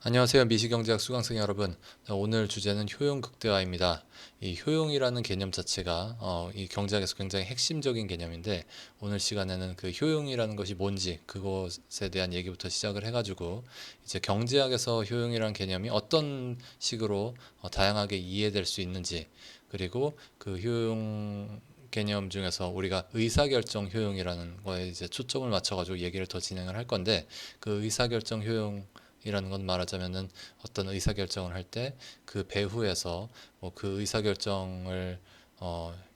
안녕하세요. 미시경제학 수강생 여러분. 오늘 주제는 효용 극대화입니다. 이 효용이라는 개념 자체가 이 경제학에서 굉장히 핵심적인 개념인데 오늘 시간에는 그 효용이라는 것이 뭔지 그것에 대한 얘기부터 시작을 해가지고 이제 경제학에서 효용이라는 개념이 어떤 식으로 다양하게 이해될 수 있는지 그리고 그 효용 개념 중에서 우리가 의사결정 효용이라는 거에 이제 초점을 맞춰가지고 얘기를 더 진행을 할 건데 그 의사결정 효용 이라는 건 말하자면은 어떤 의사결정을 할 때 그 배후에서 뭐 그 의사결정을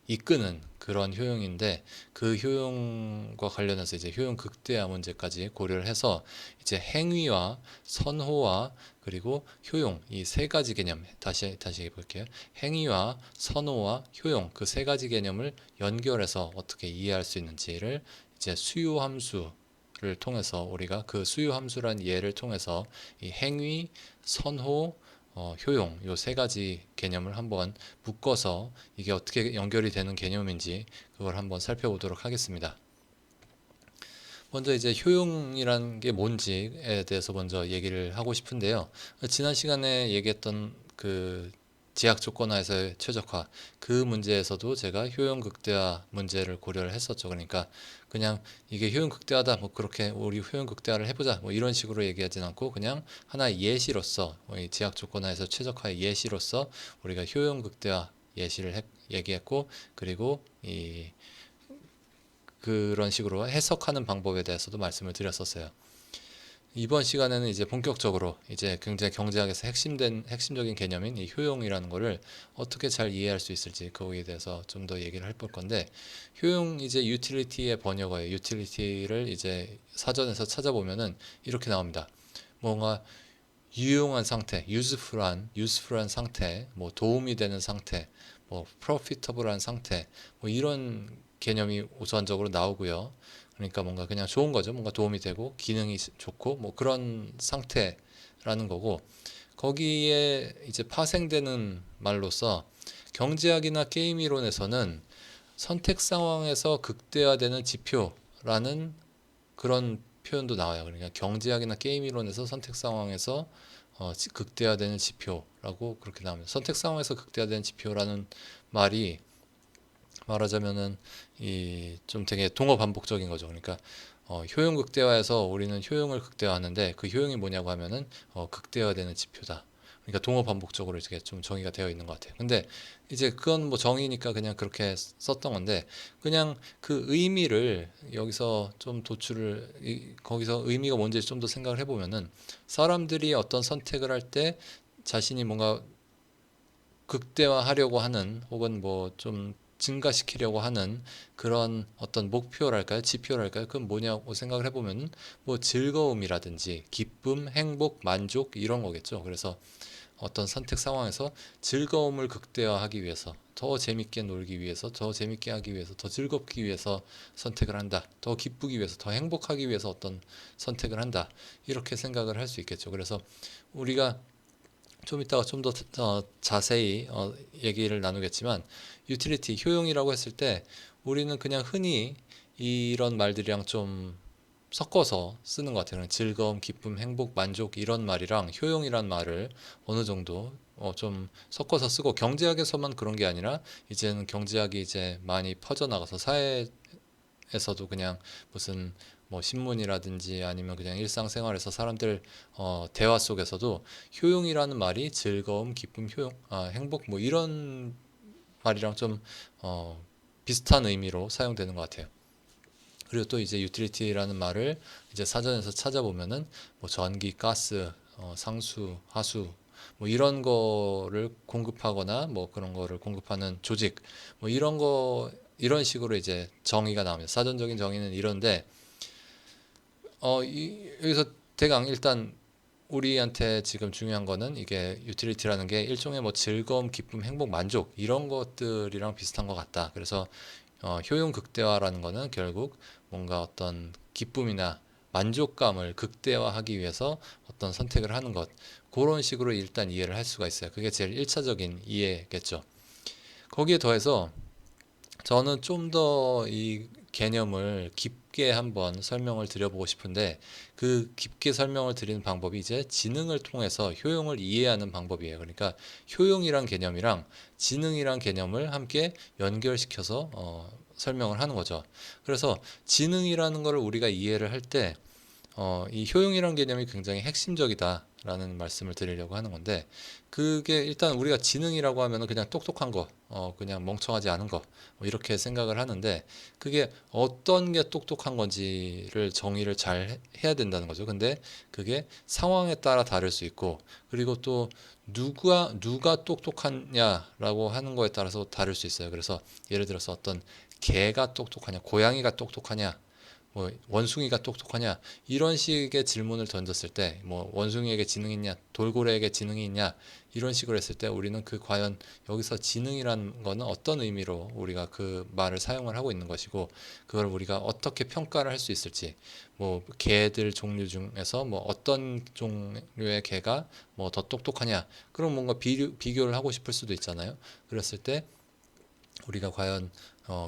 이끄는 그런 효용인데 그 효용과 관련해서 이제 효용 극대화 문제까지 고려를 해서 이제 행위와 선호와 그리고 효용 이 세 가지 개념 다시 해볼게요. 행위와 선호와 효용 그 세 가지 개념을 연결해서 어떻게 이해할 수 있는지를 이제 수요함수 를 통해서 우리가 그 수요 함수란 예를 통해서 이 행위, 선호, 효용 요 세 가지 개념을 한번 묶어서 이게 어떻게 연결이 되는 개념인지 그걸 한번 살펴보도록 하겠습니다. 먼저 이제 효용이란 게 뭔지에 대해서 먼저 얘기를 하고 싶은데요. 지난 시간에 얘기했던 그 제약 조건화에서의 최적화 그 문제에서도 제가 효용 극대화 문제를 고려를 했었죠. 그러니까 그냥 이게 효용 극대화다 뭐 그렇게 우리 효용 극대화를 해보자 뭐 이런 식으로 얘기하진 않고 그냥 하나의 예시로서 이 제약 조건화에서 최적화의 예시로서 우리가 효용 극대화 얘기했고 그리고 이 그런 식으로 해석하는 방법에 대해서도 말씀을 드렸었어요. 이번 시간에는 이제 본격적으로 이제 굉장히 경제학에서 핵심적인 개념인 이 효용이라는 거를 어떻게 잘 이해할 수 있을지 거기에 대해서 좀 더 얘기를 해볼 건데 효용 이제 유틸리티의 번역어예요. 유틸리티를 이제 사전에서 찾아보면은 이렇게 나옵니다. 뭔가 유용한 상태, 유스풀한 상태, 뭐 도움이 되는 상태, 뭐 프로피터블한 상태, 뭐 이런 개념이 우선적으로 나오고요. 그러니까 뭔가 그냥 좋은 거죠. 뭔가 도움이 되고 기능이 좋고 뭐 그런 상태라는 거고 거기에 이제 파생되는 말로서 경제학이나 게임 이론에서는 선택 상황에서 극대화되는 지표라는 그런 표현도 나와요. 그러니까 경제학이나 게임 이론에서 선택 상황에서 극대화되는 지표라고 그렇게 나옵니다. 선택 상황에서 극대화되는 지표라는 말이 말하자면은 이 좀 되게 동어 반복적인 거죠. 그러니까 효용 극대화에서 우리는 효용을 극대화하는데 그 효용이 뭐냐고 하면은 극대화되는 지표다. 그러니까 동어 반복적으로 이렇게 좀 정의가 되어 있는 것 같아요. 근데 이제 그건 뭐 정의니까 그냥 그렇게 썼던 건데 그냥 그 의미를 여기서 좀 거기서 의미가 뭔지 좀 더 생각을 해보면은 사람들이 어떤 선택을 할 때 자신이 뭔가 극대화하려고 하는 혹은 뭐 좀 증가시키려고 하는 그런 어떤 목표랄까요? 지표랄까요? 그건 뭐냐고 생각을 해보면 뭐 즐거움이라든지 기쁨, 행복, 만족 이런 거겠죠. 그래서 어떤 선택 상황에서 즐거움을 극대화하기 위해서 더 재밌게 놀기 위해서 더 재밌게 하기 위해서 더 즐겁기 위해서 선택을 한다. 더 기쁘기 위해서 더 행복하기 위해서 어떤 선택을 한다. 이렇게 생각을 할 수 있겠죠. 그래서 우리가 좀 이따가 좀 더 자세히 얘기를 나누겠지만 유틸리티 효용이라고 했을 때 우리는 그냥 흔히 이런 말들이랑 좀 섞어서 쓰는 것 같아요. 즐거움, 기쁨, 행복, 만족 이런 말이랑 효용이란 말을 어느 정도 좀 섞어서 쓰고 경제학에서만 그런 게 아니라 이제는 경제학이 이제 많이 퍼져나가서 사회에서도 그냥 무슨 뭐 신문이라든지 아니면 그냥 일상생활에서 사람들 대화 속에서도 효용이라는 말이 즐거움, 기쁨, 행복 뭐 이런 말이랑 좀 어, 비슷한 의미로 사용되는 것 같아요. 그리고 또 이제 유틸리티라는 말을 이제 사전에서 찾아보면은 뭐 전기, 가스, 상수, 하수 뭐 이런 거를 공급하거나 뭐 그런 거를 공급하는 조직 뭐 이런 식으로 이제 정의가 나옵니다. 사전적인 정의는 이런데 여기서 대강 일단 우리한테 지금 중요한 거는 이게 유틸리티라는 게 일종의 뭐 즐거움, 기쁨, 행복, 만족 이런 것들이랑 비슷한 것 같다. 그래서 효용 극대화라는 거는 결국 뭔가 어떤 기쁨이나 만족감을 극대화하기 위해서 어떤 선택을 하는 것 그런 식으로 일단 이해를 할 수가 있어요. 그게 제일 1차적인 이해겠죠. 거기에 더해서 저는 좀 더 이 개념을 깊게 한번 설명을 드려보고 싶은데 그 깊게 설명을 드리는 방법이 이제 지능을 통해서 효용을 이해하는 방법이에요. 그러니까 효용이란 개념이랑 지능이란 개념을 함께 연결시켜서 설명을 하는 거죠. 그래서 지능이라는 것을 우리가 이해를 할 때 이 효용이란 개념이 굉장히 핵심적이다라는 말씀을 드리려고 하는 건데 그게 일단 우리가 지능이라고 하면은 그냥 똑똑한 거, 그냥 멍청하지 않은 거, 뭐 이렇게 생각을 하는데 그게 어떤 게 똑똑한 건지를 정의를 잘 해야 된다는 거죠. 근데 그게 상황에 따라 다를 수 있고 그리고 또 누가 똑똑하냐라고 하는 거에 따라서 다를 수 있어요. 그래서 예를 들어서 어떤 개가 똑똑하냐, 고양이가 똑똑하냐, 뭐 원숭이가 똑똑하냐 이런 식의 질문을 던졌을 때 뭐 원숭이에게 지능이 있냐 돌고래에게 지능이 있냐 이런 식으로 했을 때 우리는 그 과연 여기서 지능이라는 거는 어떤 의미로 우리가 그 말을 사용을 하고 있는 것이고 그걸 우리가 어떻게 평가를 할 수 있을지 뭐 개들 종류 중에서 뭐 어떤 종류의 개가 뭐 더 똑똑하냐 그럼 뭔가 비교를 하고 싶을 수도 있잖아요. 그랬을 때 우리가 과연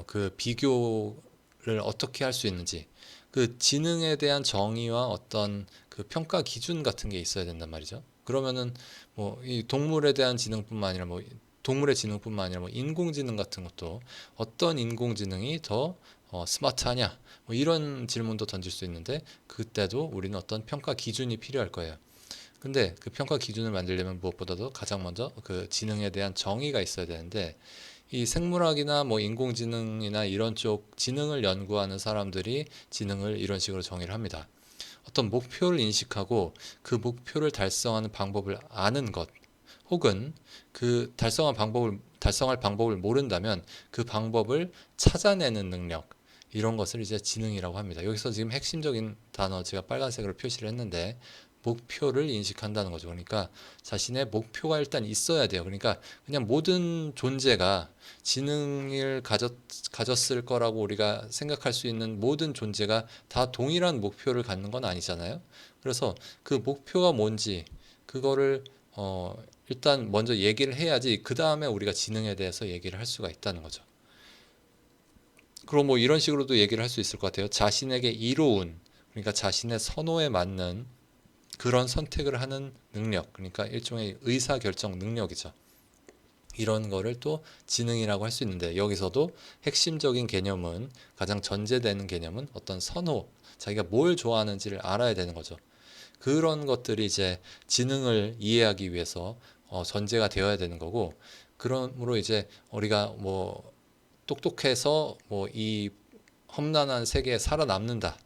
그 비교를 어떻게 할 수 있는지 그 지능에 대한 정의와 어떤 그 평가 기준 같은 게 있어야 된단 말이죠. 그러면은 뭐 이 동물에 대한 지능뿐만 아니라 뭐 동물의 지능뿐만 아니라 뭐 인공지능 같은 것도 어떤 인공지능이 더 스마트하냐 뭐 이런 질문도 던질 수 있는데 그때도 우리는 어떤 평가 기준이 필요할 거예요. 근데 그 평가 기준을 만들려면 무엇보다도 가장 먼저 그 지능에 대한 정의가 있어야 되는데 이 생물학이나 뭐 인공지능이나 이런 쪽 지능을 연구하는 사람들이 지능을 이런 식으로 정의를 합니다. 어떤 목표를 인식하고 그 목표를 달성하는 방법을 아는 것, 혹은 그 달성할 방법을 모른다면 그 방법을 찾아내는 능력, 이런 것을 이제 지능이라고 합니다. 여기서 지금 핵심적인 단어 제가 빨간색으로 표시를 했는데 목표를 인식한다는 거죠. 그러니까 자신의 목표가 일단 있어야 돼요. 그러니까 그냥 모든 존재가 지능을 가졌을 거라고 우리가 생각할 수 있는 모든 존재가 다 동일한 목표를 갖는 건 아니잖아요. 그래서 그 목표가 뭔지 그거를 일단 먼저 얘기를 해야지 그 다음에 우리가 지능에 대해서 얘기를 할 수가 있다는 거죠. 그럼 뭐 이런 식으로도 얘기를 할 수 있을 것 같아요. 자신에게 이로운 그러니까 자신의 선호에 맞는 그런 선택을 하는 능력 그러니까 일종의 의사결정 능력이죠. 이런 거를 또 지능이라고 할 수 있는데 여기서도 핵심적인 개념은 가장 전제되는 개념은 어떤 선호 자기가 뭘 좋아하는지를 알아야 되는 거죠. 그런 것들이 이제 지능을 이해하기 위해서 전제가 되어야 되는 거고 그러므로 이제 우리가 뭐 똑똑해서 뭐 이 험난한 세계에 살아남는다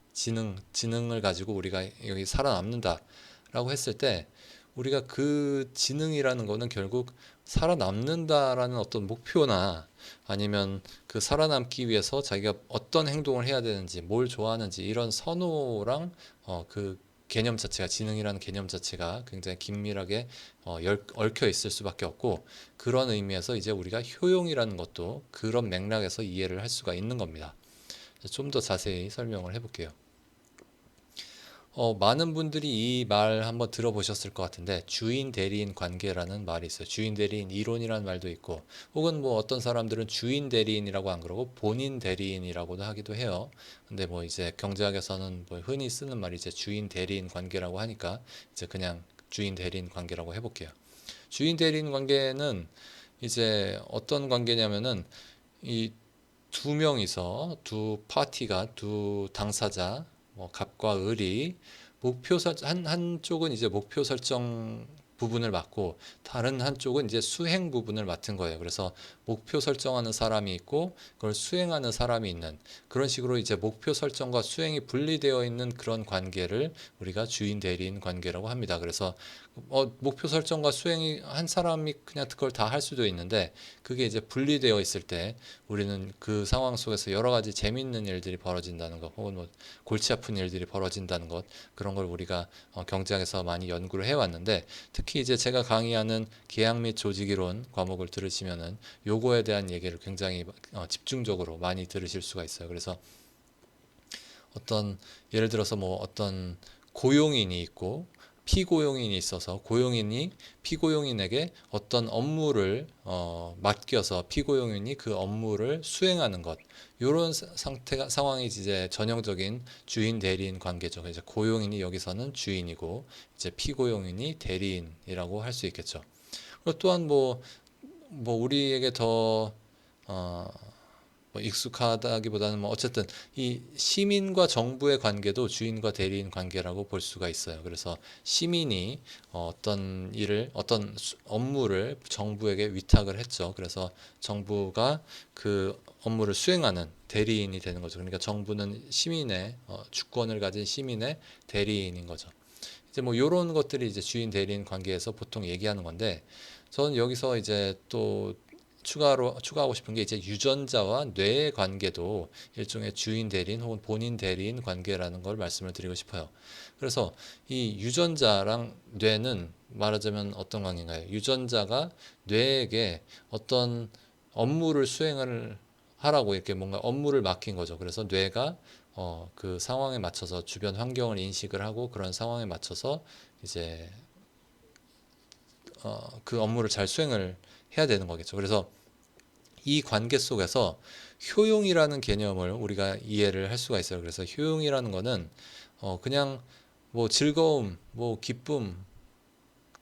지능을 가지고 우리가 여기 살아남는다라고 했을 때 우리가 그 지능이라는 거는 결국 살아남는다라는 어떤 목표나 아니면 그 살아남기 위해서 자기가 어떤 행동을 해야 되는지 뭘 좋아하는지 이런 선호랑 그 개념 자체가 지능이라는 개념 자체가 굉장히 긴밀하게 얽혀 있을 수밖에 없고 그런 의미에서 이제 우리가 효용이라는 것도 그런 맥락에서 이해를 할 수가 있는 겁니다. 좀 더 자세히 설명을 해볼게요. 많은 분들이 이 말 한번 들어보셨을 것 같은데 주인 대리인 관계라는 말이 있어요. 주인 대리인 이론이라는 말도 있고 혹은 뭐 어떤 사람들은 주인 대리인이라고 안 그러고 본인 대리인이라고도 하기도 해요. 근데 뭐 이제 경제학에서는 뭐 흔히 쓰는 말이 이제 주인 대리인 관계라고 하니까 이제 그냥 주인 대리인 관계라고 해볼게요. 주인 대리인 관계는 이제 어떤 관계냐면은 이 두 명이서 두 파티가 두 당사자 뭐 갑과 을이 한쪽은 이제 목표 설정 부분을 맡고 다른 한쪽은 이제 수행 부분을 맡은 거예요. 그래서 목표 설정하는 사람이 있고 그걸 수행하는 사람이 있는 그런 식으로 이제 목표 설정과 수행이 분리되어 있는 그런 관계를 우리가 주인 대리인 관계라고 합니다. 그래서 목표 설정과 수행이 한 사람이 그냥 그걸 다 할 수도 있는데 그게 이제 분리되어 있을 때 우리는 그 상황 속에서 여러 가지 재밌는 일들이 벌어진다는 것 혹은 뭐 골치 아픈 일들이 벌어진다는 것 그런 걸 우리가 경제학에서 많이 연구를 해왔는데 특히 이제 제가 강의하는 계약 및 조직이론 과목을 들으시면은 요거에 대한 얘기를 굉장히 집중적으로 많이 들으실 수가 있어요. 그래서 어떤 예를 들어서 뭐 어떤 고용인이 있고 피고용인이 있어서 고용인이 피고용인에게 어떤 업무를 맡겨서 피고용인이 그 업무를 수행하는 것, 이런 상태가 상황이 이제 전형적인 주인 대리인 관계죠. 이제 고용인이 여기서는 주인이고 이제 피고용인이 대리인이라고 할 수 있겠죠. 그리고 또한 뭐 우리에게 더 어, 뭐 익숙하다기보다는 뭐 어쨌든 이 시민과 정부의 관계도 주인과 대리인 관계라고 볼 수가 있어요. 그래서 시민이 어떤 일을 어떤 업무를 정부에게 위탁을 했죠. 그래서 정부가 그 업무를 수행하는 대리인이 되는 거죠. 그러니까 정부는 시민의 주권을 가진 시민의 대리인인 거죠. 이제 뭐 이런 것들이 이제 주인 대리인 관계에서 보통 얘기하는 건데 저는 여기서 이제 또 추가하고 싶은 게 이제 유전자와 뇌의 관계도 일종의 주인 대리인 혹은 본인 대리인 관계라는 걸 말씀을 드리고 싶어요. 그래서 이 유전자랑 뇌는 말하자면 어떤 관계인가요? 유전자가 뇌에게 어떤 업무를 수행을 하라고 이렇게 뭔가 업무를 맡긴 거죠. 그래서 뇌가 그 상황에 맞춰서 주변 환경을 인식을 하고 그런 상황에 맞춰서 이제 그 업무를 잘 수행을 해야 되는 거겠죠. 그래서 이 관계 속에서 효용이라는 개념을 우리가 이해를 할 수가 있어요. 그래서 효용이라는 거는 그냥 뭐 즐거움, 뭐 기쁨,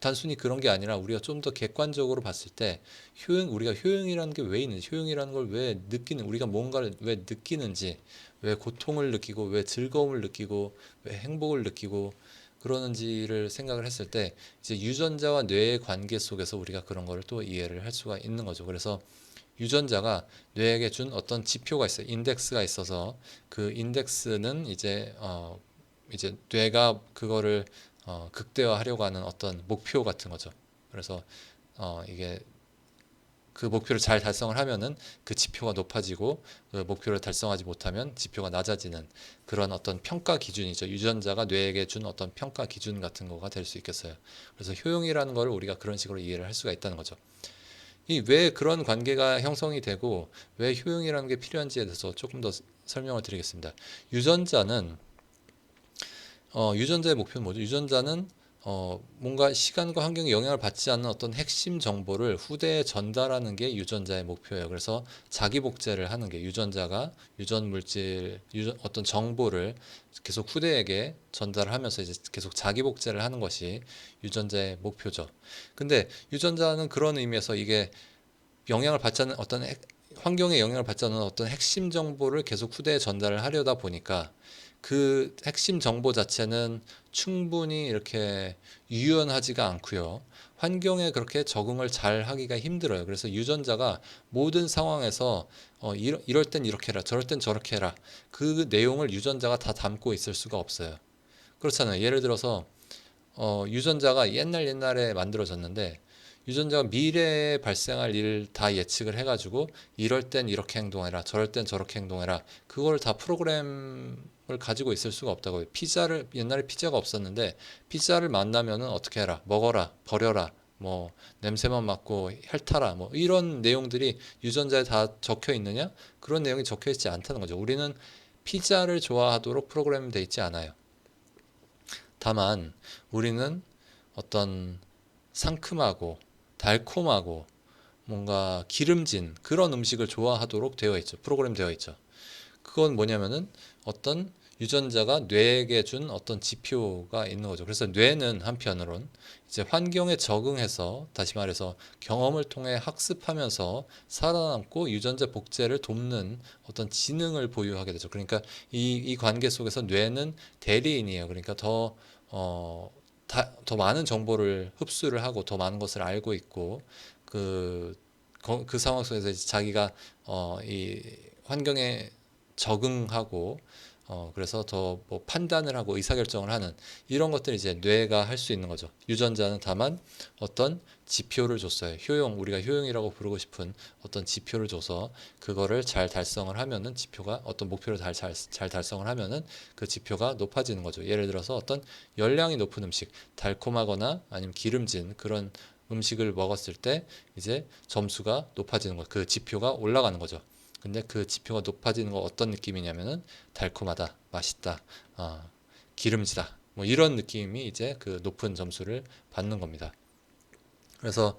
단순히 그런 게 아니라 우리가 좀 더 객관적으로 봤을 때 우리가 효용이라는 게 왜 있는지, 효용이라는 걸 왜 느끼는, 우리가 뭔가를 왜 느끼는지, 왜 고통을 느끼고, 왜 즐거움을 느끼고, 왜 행복을 느끼고 그러는지를 생각을 했을 때 이제 유전자와 뇌의 관계 속에서 우리가 그런 거를 또 이해를 할 수가 있는 거죠. 그래서 유전자가 뇌에게 준 어떤 지표가 있어요. 인덱스가 있어서 그 인덱스는 이제 뇌가 그거를 극대화하려고 하는 어떤 목표 같은 거죠. 그래서 이게 그 목표를 잘 달성을 하면은 그 지표가 높아지고 그 목표를 달성하지 못하면 지표가 낮아지는 그런 어떤 평가 기준이죠. 유전자가 뇌에게 준 어떤 평가 기준 같은 거가 될 수 있겠어요. 그래서 효용이라는 거를 우리가 그런 식으로 이해를 할 수가 있다는 거죠. 이 왜 그런 관계가 형성이 되고 왜 효용이라는 게 필요한지에 대해서 조금 더 설명을 드리겠습니다. 유전자는 유전자의 목표는 뭐죠? 유전자는 뭔가 시간과 환경에 영향을 받지 않는 어떤 핵심 정보를 후대에 전달하는 게 유전자의 목표예요. 그래서 자기 복제를 하는 게 유전자가 유전 물질, 어떤 정보를 계속 후대에게 전달하면서 이제 계속 자기 복제를 하는 것이 유전자의 목표죠. 근데 유전자는 그런 의미에서 이게 영향을 받지 않는 환경에 영향을 받지 않는 어떤 핵심 정보를 계속 후대에 전달을 하려다 보니까 그 핵심 정보 자체는 충분히 이렇게 유연하지가 않고요. 환경에 그렇게 적응을 잘 하기가 힘들어요. 그래서 유전자가 모든 상황에서 이럴 땐 이렇게 해라, 저럴 땐 저렇게 해라. 그 내용을 유전자가 다 담고 있을 수가 없어요. 그렇잖아요. 예를 들어서 유전자가 옛날에 만들어졌는데 유전자가 미래에 발생할 일을 다 예측을 해가지고 이럴 땐 이렇게 행동해라, 저럴 땐 저렇게 행동해라. 그걸 다 프로그램을 가지고 있을 수가 없다고요. 옛날에 피자가 없었는데 피자를 만나면은 어떻게 해라, 먹어라, 버려라, 뭐 냄새만 맡고 핥아라, 뭐 이런 내용들이 유전자에 다 적혀 있느냐? 그런 내용이 적혀 있지 않다는 거죠. 우리는 피자를 좋아하도록 프로그램돼 있지 않아요. 다만 우리는 어떤 상큼하고 달콤하고 뭔가 기름진 그런 음식을 좋아하도록 되어 있죠. 프로그램 되어 있죠. 그건 뭐냐면은 어떤 유전자가 뇌에게 준 어떤 지표가 있는 거죠. 그래서 뇌는 한편으론 이제 환경에 적응해서 다시 말해서 경험을 통해 학습하면서 살아남고 유전자 복제를 돕는 어떤 지능을 보유하게 되죠. 그러니까 이 관계 속에서 뇌는 대리인이에요. 그러니까 더 많은 정보를 흡수를 하고 더 많은 것을 알고 있고 그, 그 상황 속에서 이제 자기가 이 환경에 적응하고 그래서 더 뭐 판단을 하고 의사결정을 하는 이런 것들이 이제 뇌가 할 수 있는 거죠. 유전자는 다만 어떤 지표를 줬어요. 우리가 효용이라고 부르고 싶은 어떤 지표를 줘서 그거를 잘 달성을 하면은 지표가 어떤 목표를 잘 달성을 하면은 그 지표가 높아지는 거죠. 예를 들어서 어떤 열량이 높은 음식, 달콤하거나 아니면 기름진 그런 음식을 먹었을 때 이제 점수가 높아지는 거, 그 지표가 올라가는 거죠. 근데 그 지표가 높아지는 거 어떤 느낌이냐면은 달콤하다, 맛있다, 기름지다 뭐 이런 느낌이 이제 그 높은 점수를 받는 겁니다. 그래서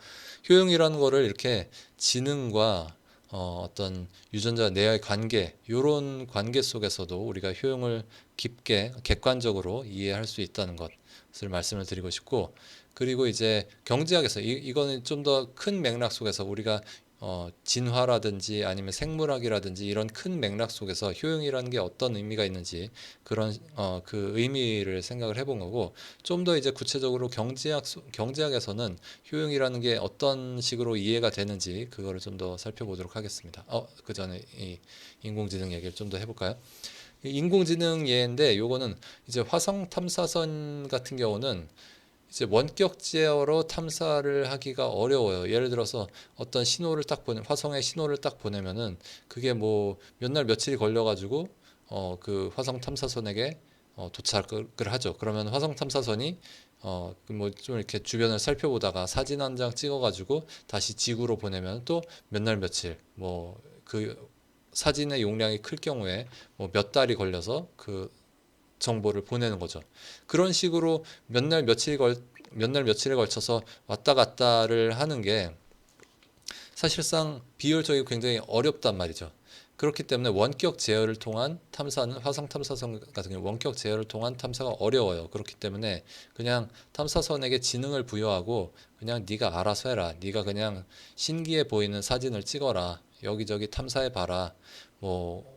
효용이라는 거를 이렇게 지능과 어떤 유전자 내의 관계, 이런 관계 속에서도 우리가 효용을 깊게 객관적으로 이해할 수 있다는 것을 말씀을 드리고 싶고, 그리고 이제 경제학에서 이거는 좀 더 큰 맥락 속에서 우리가 진화라든지 아니면 생물학이라든지 이런 큰 맥락 속에서 효용이라는 게 어떤 의미가 있는지 그런 그 의미를 생각을 해본 거고, 좀 더 이제 구체적으로 경제학에서는 효용이라는 게 어떤 식으로 이해가 되는지 그거를 좀 더 살펴보도록 하겠습니다. 그 전에 이 인공지능 얘기를 좀 더 해볼까요? 이 인공지능 예인데 요거는 이제 화성 탐사선 같은 경우는 이제 원격 제어로 탐사를 하기가 어려워요. 예를 들어서 어떤 신호를 딱 화성에 신호를 딱 보내면은 그게 뭐 몇 날 며칠이 걸려가지고 그 화성 탐사선에게 도착을 하죠. 그러면 화성 탐사선이 뭐 좀 이렇게 주변을 살펴보다가 사진 한 장 찍어가지고 다시 지구로 보내면 또 몇 날 며칠 뭐 그 사진의 용량이 클 경우에 뭐 몇 달이 걸려서 그 정보를 보내는 거죠. 그런 식으로 몇 날 며칠에 걸쳐서 왔다 갔다를 하는 게 사실상 비효율적이고 굉장히 어렵단 말이죠. 그렇기 때문에 원격 제어를 통한 탐사는 화성 탐사선 같은 경우 원격 제어를 통한 탐사가 어려워요. 그렇기 때문에 그냥 탐사선에게 지능을 부여하고 그냥 네가 알아서 해라. 네가 그냥 신기해 보이는 사진을 찍어라. 여기저기 탐사해 봐라. 뭐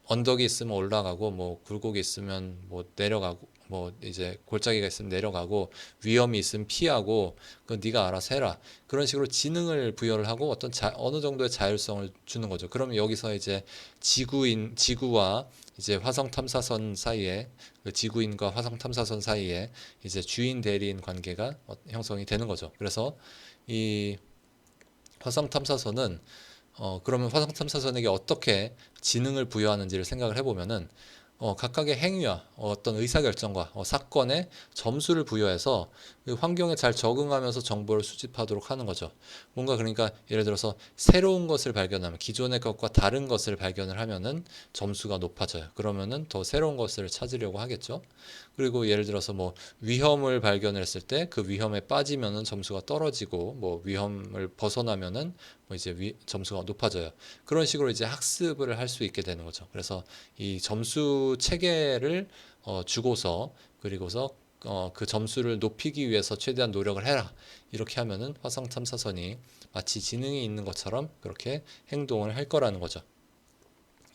언덕이 있으면 올라가고 뭐 굴곡이 있으면 뭐 내려가고 뭐 이제 골짜기가 있으면 내려가고 위험이 있으면 피하고 그건 네가 알아서 해라. 그런 식으로 지능을 부여를 하고 어느 정도의 자율성을 주는 거죠. 그러면 여기서 이제 지구와 이제 화성 탐사선 사이에 그 지구인과 화성 탐사선 사이에 이제 주인 대리인 관계가 형성이 되는 거죠. 그래서 이 화성 탐사선은 그러면 화성 탐사선에게 어떻게 지능을 부여하는지를 생각을 해보면은 각각의 행위와 어떤 의사결정과 사건에 점수를 부여해서 그 환경에 잘 적응하면서 정보를 수집하도록 하는 거죠. 뭔가 그러니까 예를 들어서 새로운 것을 발견하면 기존의 것과 다른 것을 발견을 하면은 점수가 높아져요. 그러면은 더 새로운 것을 찾으려고 하겠죠. 그리고 예를 들어서 뭐 위험을 발견을 했을 때 그 위험에 빠지면은 점수가 떨어지고 뭐 위험을 벗어나면은 뭐 이제 점수가 높아져요. 그런 식으로 이제 학습을 할 수 있게 되는 거죠. 그래서 이 점수 체계를 주고서 그리고서 그 점수를 높이기 위해서 최대한 노력을 해라. 이렇게 하면은 화성 탐사선이 마치 지능이 있는 것처럼 그렇게 행동을 할 거라는 거죠.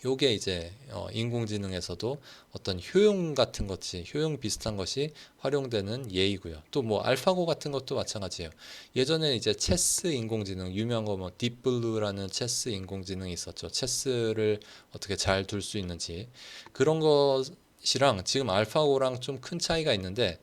요게 이제 인공지능에서도 어떤 효용 같은 것이 효용 비슷한 것이 활용되는 예이고요. 또 뭐 알파고 같은 것도 마찬가지예요. 예전에 이제 체스 인공지능 유명한 거 뭐 딥블루라는 체스 인공지능이 있었죠. 체스를 어떻게 잘 둘 수 있는지 그런 것이랑 지금 알파고랑 좀 큰 차이가 있는데,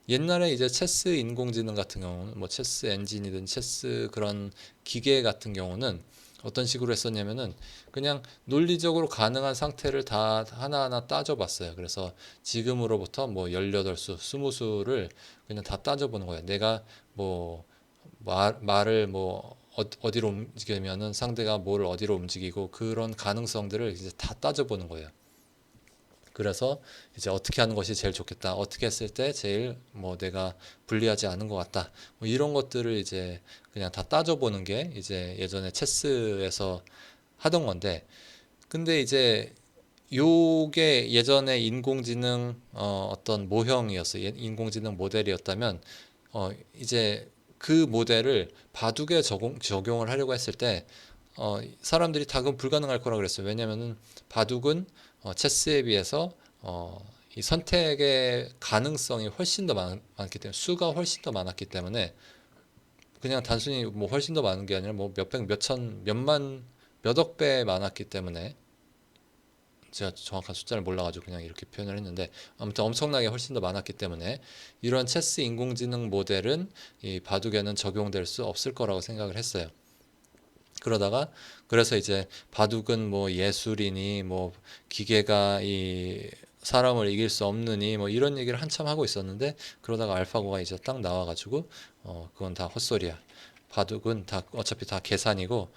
옛날에 이제 체스 인공지능 같은 경우는 뭐 체스 엔진이든 체스 그런 기계 같은 경우는 어떤 식으로 했었냐면은 그냥 논리적으로 가능한 상태를 다 하나하나 따져봤어요. 그래서 지금으로부터 뭐 18수, 20수를 그냥 다 따져보는 거예요. 내가 뭐 말을 뭐 어디로 움직이면은 상대가 뭐를 어디로 움직이고 그런 가능성들을 이제 다 따져보는 거예요. 그래서 이제 어떻게 하는 것이 제일 좋겠다. 어떻게 했을 때 제일 뭐 내가 불리하지 않은 것 같다. 뭐 이런 것들을 이제 그냥 다 따져보는 게 이제 예전에 체스에서 하던 건데, 근데 이제 요게 예전에 인공지능 어떤 모형이었어요. 인공지능 모델이었다면 이제 그 모델을 바둑에 적용을 하려고 했을 때 사람들이 다 그건 불가능할 거라 그랬어요. 왜냐면은 바둑은 체스에 비해서 이 선택의 가능성이 훨씬 더 많기 때문에 수가 훨씬 더 많았기 때문에 그냥 단순히 뭐 훨씬 더 많은 게 아니라 뭐 몇백, 몇천, 몇만, 몇억 배 많았기 때문에 제가 정확한 숫자를 몰라가지고 그냥 이렇게 표현을 했는데 아무튼 엄청나게 훨씬 더 많았기 때문에 이런 체스 인공지능 모델은 이 바둑에는 적용될 수 없을 거라고 생각을 했어요. 그러다가 그래서 이제 바둑은 뭐 예술이니 뭐 기계가 이 사람을 이길 수 없느니 뭐 이런 얘기를 한참 하고 있었는데, 그러다가 알파고가 이제 딱 나와가지고 그건 다 헛소리야. 바둑은 다 어차피 다 계산이고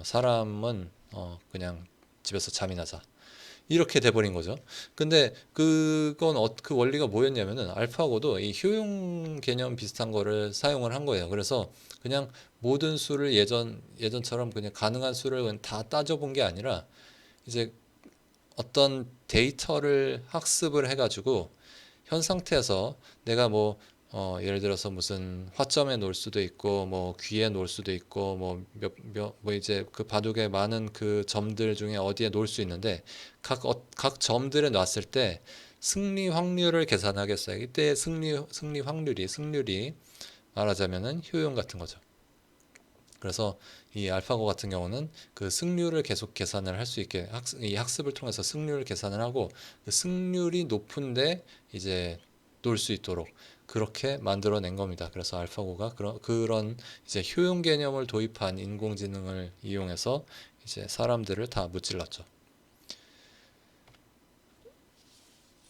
사람은 그냥 집에서 잠이나 자. 이렇게 돼버린 거죠. 근데 그 원리가 뭐였냐면은 알파고도 이 효용 개념 비슷한 거를 사용을 한 거예요. 그래서 그냥 모든 수를 예전처럼 그냥 가능한 수를 그냥 다 따져본 게 아니라 이제 어떤 데이터를 학습을 해가지고 현 상태에서 내가 뭐 예를 들어서 무슨 화점에 놓을 수도 있고 뭐 귀에 놓을 수도 있고 뭐 이제 그 바둑에 많은 그 점들 중에 어디에 놓을 수 있는데 각 점들에 놨을 때 승리 확률을 계산하겠어요. 이때 승률이 말하자면은 효용 같은 거죠. 그래서 이 알파고 같은 경우는 그 승률을 계속 계산을 할 수 있게 이 학습을 통해서 승률을 계산을 하고 그 승률이 높은데 이제 놀 수 있도록 그렇게 만들어낸 겁니다. 그래서 알파고가 그런 이제 효용 개념을 도입한 인공지능을 이용해서 이제 사람들을 다 무찔렀죠.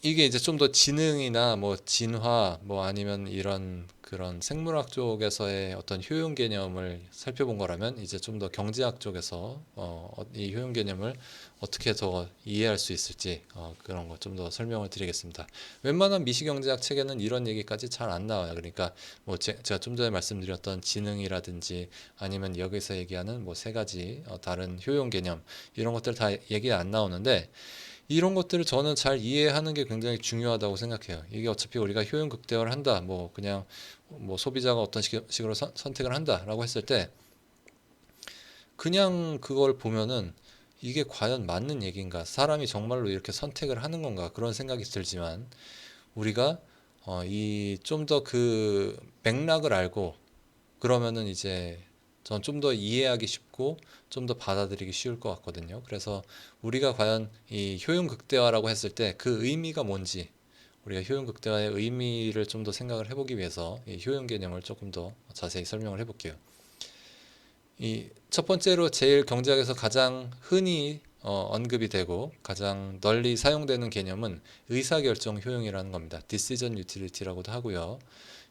이게 이제 좀 더 지능이나 뭐 진화 뭐 아니면 이런 그런 생물학 쪽에서의 어떤 효용 개념을 살펴본 거라면 이제 좀 더 경제학 쪽에서 이 효용 개념을 어떻게 더 이해할 수 있을지 그런 거 좀 더 설명을 드리겠습니다. 웬만한 미시경제학 책에는 이런 얘기까지 잘 안 나와요. 그러니까 뭐 제가 좀 전에 말씀드렸던 지능이라든지 아니면 여기서 얘기하는 뭐 세 가지 다른 효용 개념 이런 것들 다 얘기 안 나오는데 이런 것들을 저는 잘 이해하는 게 굉장히 중요하다고 생각해요. 이게 어차피 우리가 효용 극대화를 한다, 뭐 그냥 뭐 소비자가 어떤 식으로 선택을 한다라고 했을 때 그냥 그걸 보면은 이게 과연 맞는 얘기인가? 사람이 정말로 이렇게 선택을 하는 건가? 그런 생각이 들지만 우리가 이 좀 더 그 맥락을 알고 그러면은 이제 전 좀 더 이해하기 쉽고 좀 더 받아들이기 쉬울 것 같거든요. 그래서 우리가 과연 이 효용 극대화라고 했을 때 그 의미가 뭔지 우리가 효용 극대화의 의미를 좀 더 생각을 해보기 위해서 이 효용 개념을 조금 더 자세히 설명을 해볼게요. 이 첫 번째로 제일 경제학에서 가장 흔히 언급이 되고 가장 널리 사용되는 개념은 의사결정 효용이라는 겁니다. Decision Utility라고도 하고요.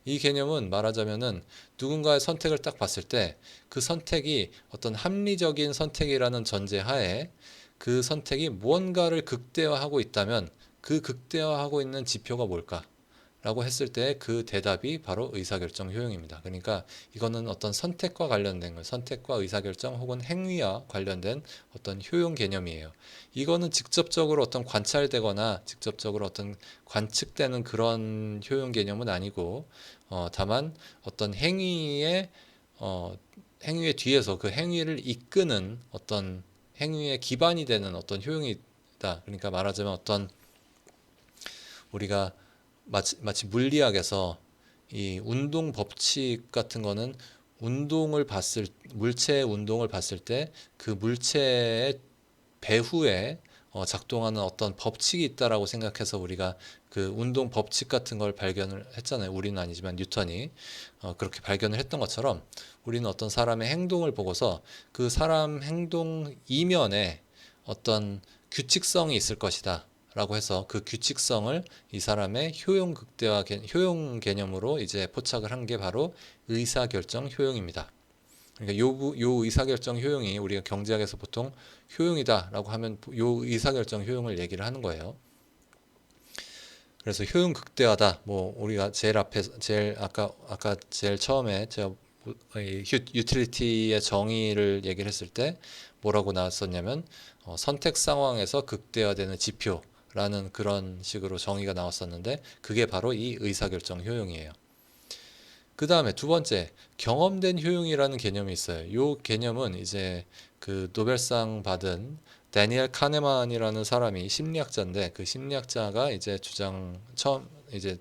이 개념은 말하자면은 누군가의 선택을 딱 봤을 때 그 선택이 어떤 합리적인 선택이라는 전제하에 그 선택이 무언가를 극대화하고 있다면 그 극대화하고 있는 지표가 뭘까? 라고 했을 때 그 대답이 바로 의사결정 효용입니다. 그러니까 이거는 어떤 선택과 관련된 거, 선택과 의사결정 혹은 행위와 관련된 어떤 효용 개념이에요. 이거는 직접적으로 어떤 관찰되거나 직접적으로 어떤 관측되는 그런 효용 개념은 아니고, 다만 어떤 행위의 뒤에서 그 행위를 이끄는 어떤 행위의 기반이 되는 어떤 효용이다. 그러니까 말하자면 어떤 우리가 마치 물리학에서 이 운동 법칙 같은 거는 물체의 운동을 봤을 때 그 물체의 배후에 작동하는 어떤 법칙이 있다라고 생각해서 우리가 그 운동 법칙 같은 걸 발견을 했잖아요. 우리는 아니지만 뉴턴이 그렇게 발견을 했던 것처럼 우리는 어떤 사람의 행동을 보고서 그 사람 행동 이면에 어떤 규칙성이 있을 것이다. 라고 해서 그 규칙성을 이 사람의 효용 개념으로 이제 포착을 한 게 바로 의사결정 효용입니다. 그러니까 요 의사결정 효용이 우리가 경제학에서 보통 효용이다라고 하면 요 의사결정 효용을 얘기를 하는 거예요. 그래서 효용 극대화다. 뭐 우리가 제일 아까 제일 처음에 제가 유틸리티의 정의를 얘기를 했을 때 뭐라고 나왔었냐면 선택 상황에서 극대화되는 지표라는 그런 식으로 정의가 나왔었는데 그게 바로 이 의사결정 효용이에요. 그 다음에 두 번째, 경험된 효용이라는 개념이 있어요. 이 개념은 이제 그 노벨상 받은 다니엘 카네만이라는 사람이 심리학자인데 그 심리학자가 이제 처음 이제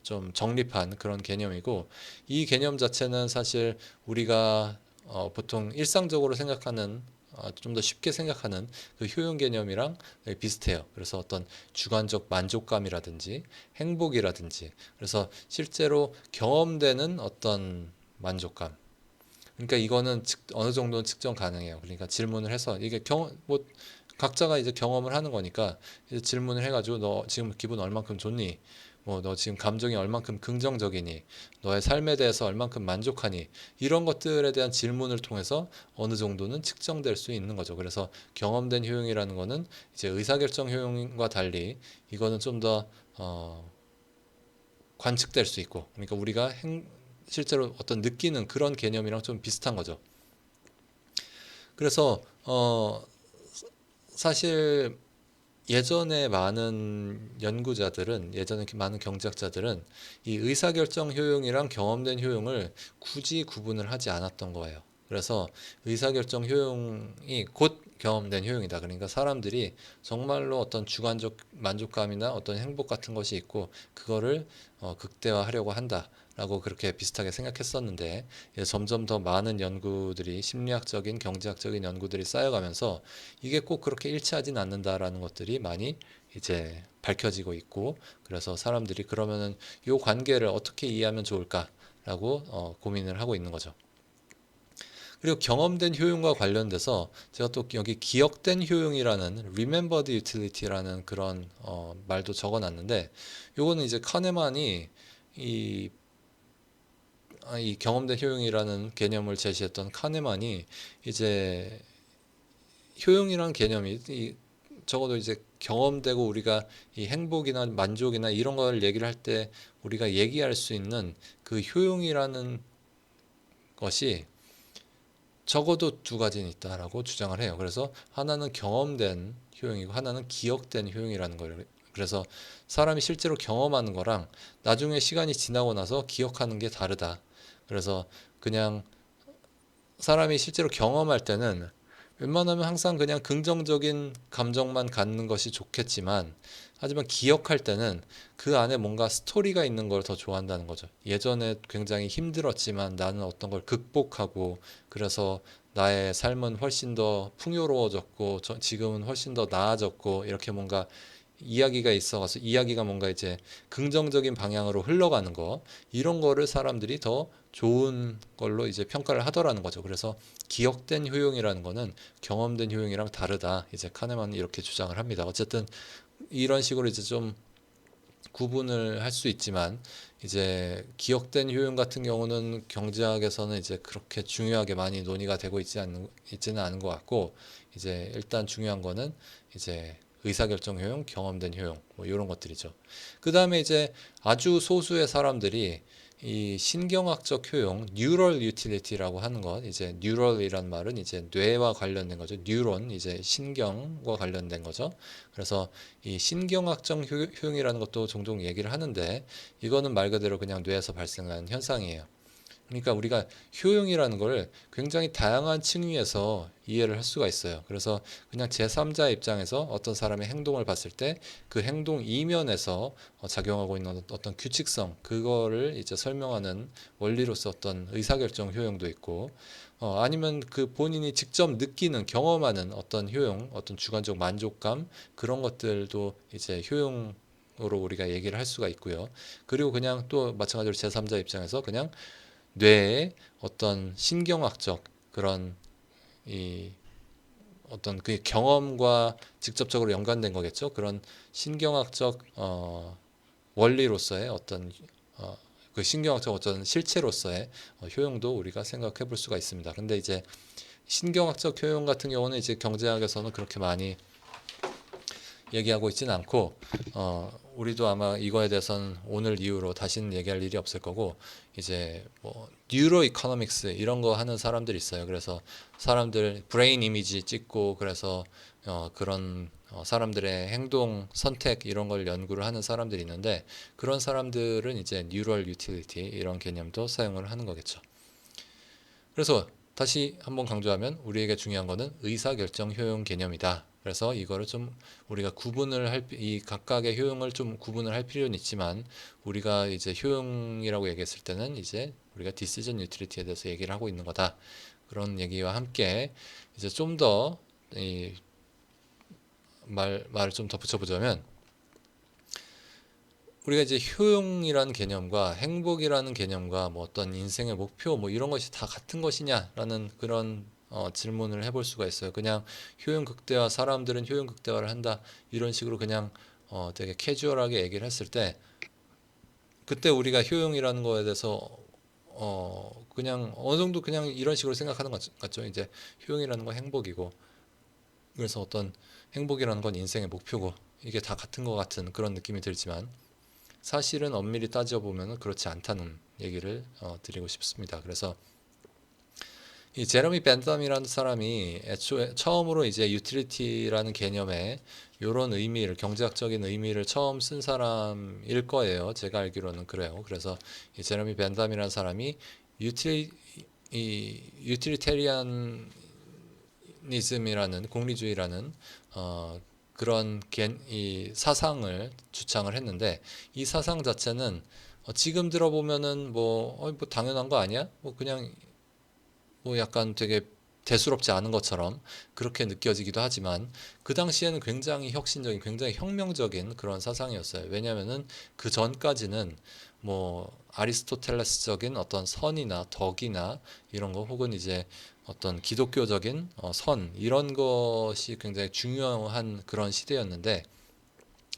좀 정립한 그런 개념이고 이 개념 자체는 사실 우리가 보통 일상적으로 생각하는 좀 더 쉽게 생각하는 그 효용 개념이랑 비슷해요. 그래서 어떤 주관적 만족감이라든지 행복이라든지 그래서 실제로 경험되는 어떤 만족감. 그러니까 이거는 어느 정도는 측정 가능해요. 그러니까 질문을 해서 이게 뭐 각자가 이제 경험을 하는 거니까 이제 질문을 해가지고 너 지금 기분 얼만큼 좋니? 뭐 너 지금 감정이 얼만큼 긍정적이니, 너의 삶에 대해서 얼만큼 만족하니, 이런 것들에 대한 질문을 통해서 어느 정도는 측정될 수 있는 거죠. 그래서 경험된 효용이라는 거는 이제 의사결정 효용과 달리 이거는 좀 더 관측될 수 있고, 그러니까 우리가 실제로 어떤 느끼는 그런 개념이랑 좀 비슷한 거죠. 그래서 사실 예전에 많은 연구자들은, 예전에 많은 경제학자들은 이 의사결정 효용이랑 경험된 효용을 굳이 구분을 하지 않았던 거예요. 그래서 의사결정 효용이 곧 경험된 효용이다. 그러니까 사람들이 정말로 어떤 주관적 만족감이나 어떤 행복 같은 것이 있고 그거를 극대화하려고 한다. 라고 그렇게 비슷하게 생각했었는데, 점점 더 많은 연구들이, 심리학적인 경제학적인 연구들이 쌓여가면서 이게 꼭 그렇게 일치하진 않는다라는 것들이 많이 이제 밝혀지고 있고, 그래서 사람들이 그러면은 이 관계를 어떻게 이해하면 좋을까라고 고민을 하고 있는 거죠. 그리고 경험된 효용과 관련돼서 제가 또 여기 기억된 효용이라는 remembered utility라는 그런 말도 적어놨는데, 요거는 이제 카네만이 이, 이 경험된 효용이라는 개념을 제시했던 카네만이 이제 효용이란 개념이 적어도 이제 경험되고 우리가 이 행복이나 만족이나 이런 걸 얘기를 할 때 우리가 얘기할 수 있는 그 효용이라는 것이 적어도 두 가지는 있다라고 주장을 해요. 그래서 하나는 경험된 효용이고 하나는 기억된 효용이라는 거예요. 그래서 사람이 실제로 경험하는 거랑 나중에 시간이 지나고 나서 기억하는 게 다르다. 그래서 그냥 사람이 실제로 경험할 때는 웬만하면 항상 그냥 긍정적인 감정만 갖는 것이 좋겠지만, 하지만 기억할 때는 그 안에 뭔가 스토리가 있는 걸 더 좋아한다는 거죠. 예전에 굉장히 힘들었지만 나는 어떤 걸 극복하고, 그래서 나의 삶은 훨씬 더 풍요로워졌고 지금은 훨씬 더 나아졌고, 이렇게 뭔가 이야기가 있어가서 이야기가 뭔가 이제 긍정적인 방향으로 흘러가는 거, 이런 거를 사람들이 더 좋은 걸로 이제 평가를 하더라는 거죠. 그래서 기억된 효용이라는 거는 경험된 효용이랑 다르다. 이제 카네만은 이렇게 주장을 합니다. 어쨌든 이런 식으로 이제 좀 구분을 할 수 있지만, 이제 기억된 효용 같은 경우는 경제학에서는 이제 그렇게 중요하게 많이 논의가 되고 있지는 않은 것 같고, 이제 일단 중요한 거는 이제 의사결정 효용, 경험된 효용, 뭐 이런 것들이죠. 그 다음에 이제 아주 소수의 사람들이 이 신경학적 효용, 뉴럴 유틸리티라고 하는 것, 이제 뉴럴이란 말은 이제 뇌와 관련된 거죠. 뉴런, 이제 신경과 관련된 거죠. 그래서 이 신경학적 효용이라는 것도 종종 얘기를 하는데, 이거는 말 그대로 그냥 뇌에서 발생하는 현상이에요. 그러니까 우리가 효용이라는 걸 굉장히 다양한 층위에서 이해를 할 수가 있어요. 그래서 그냥 제3자 입장에서 어떤 사람의 행동을 봤을 때 그 행동 이면에서 작용하고 있는 어떤 규칙성, 그거를 이제 설명하는 원리로서 어떤 의사결정 효용도 있고, 아니면 그 본인이 직접 느끼는, 경험하는 어떤 효용, 어떤 주관적 만족감, 그런 것들도 이제 효용으로 우리가 얘기를 할 수가 있고요. 그리고 그냥 또 마찬가지로 제3자 입장에서 그냥 뇌의 어떤 신경학적 그런 이 어떤 그 경험과 직접적으로 연관된 거겠죠. 그런 신경학적 원리로서의 어떤 그 신경학적 어떤 실체로서의 효용도 우리가 생각해 볼 수가 있습니다. 근데 이제 신경학적 효용 같은 경우는 이제 경제학에서는 그렇게 많이 얘기하고 있지는 않고, 우리도 아마 이거에 대해서는 오늘 이후로 다시는 얘기할 일이 없을 거고, 이제 뭐 뉴로 이코노믹스 이런 거 하는 사람들이 있어요. 그래서 사람들 브레인 이미지 찍고, 그래서 그런 사람들의 행동 선택 이런 걸 연구를 하는 사람들이 있는데, 그런 사람들은 이제 뉴럴 유틸리티 이런 개념도 사용을 하는 거겠죠. 그래서 다시 한번 강조하면 우리에게 중요한 거는 의사결정 효용 개념이다. 그래서 이거를 좀 우리가 이 각각의 효용을 좀 구분을 할 필요는 있지만, 우리가 이제 효용이라고 얘기했을 때는 이제 우리가 디시전 유틸리티에 대해서 얘기를 하고 있는 거다. 그런 얘기와 함께 이제 좀 더 이 말을 좀 덧붙여보자면, 우리가 이제 효용이라는 개념과 행복이라는 개념과 뭐 어떤 인생의 목표 뭐 이런 것이 다 같은 것이냐라는 그런 질문을 해볼 수가 있어요. 그냥 효용 극대화, 사람들은 효용 극대화를 한다, 이런 식으로 그냥 되게 캐주얼하게 얘기를 했을 때 그때 우리가 효용이라는 거에 대해서 그냥 어느 정도 그냥 이런 식으로 생각하는 것 같죠. 이제 효용이라는 건 행복이고, 그래서 어떤 행복이라는 건 인생의 목표고, 이게 다 같은 것 같은 그런 느낌이 들지만 사실은 엄밀히 따져보면 그렇지 않다는 얘기를 드리고 싶습니다. 그래서 이 제러미 벤담이라는 사람이 애초에 처음으로 이제 유틸리티라는 개념에 이런 의미를, 경제학적인 의미를 처음 쓴 사람일 거예요. 제가 알기로는 그래요. 그래서 이 제러미 벤담이라는 사람이 유틸 이 유틸리테리아니즘이라는 공리주의라는 어, 그런 이 사상을 주창을 했는데, 이 사상 자체는 지금 들어보면은 뭐 당연한 거 아니야? 뭐 그냥 뭐 약간 되게 대수롭지 않은 것처럼 그렇게 느껴지기도 하지만, 그 당시에는 굉장히 혁신적인, 굉장히 혁명적인 그런 사상이었어요. 왜냐하면은 그 전까지는 뭐 아리스토텔레스적인 어떤 선이나 덕이나 이런 거, 혹은 이제 어떤 기독교적인 선, 이런 것이 굉장히 중요한 그런 시대였는데,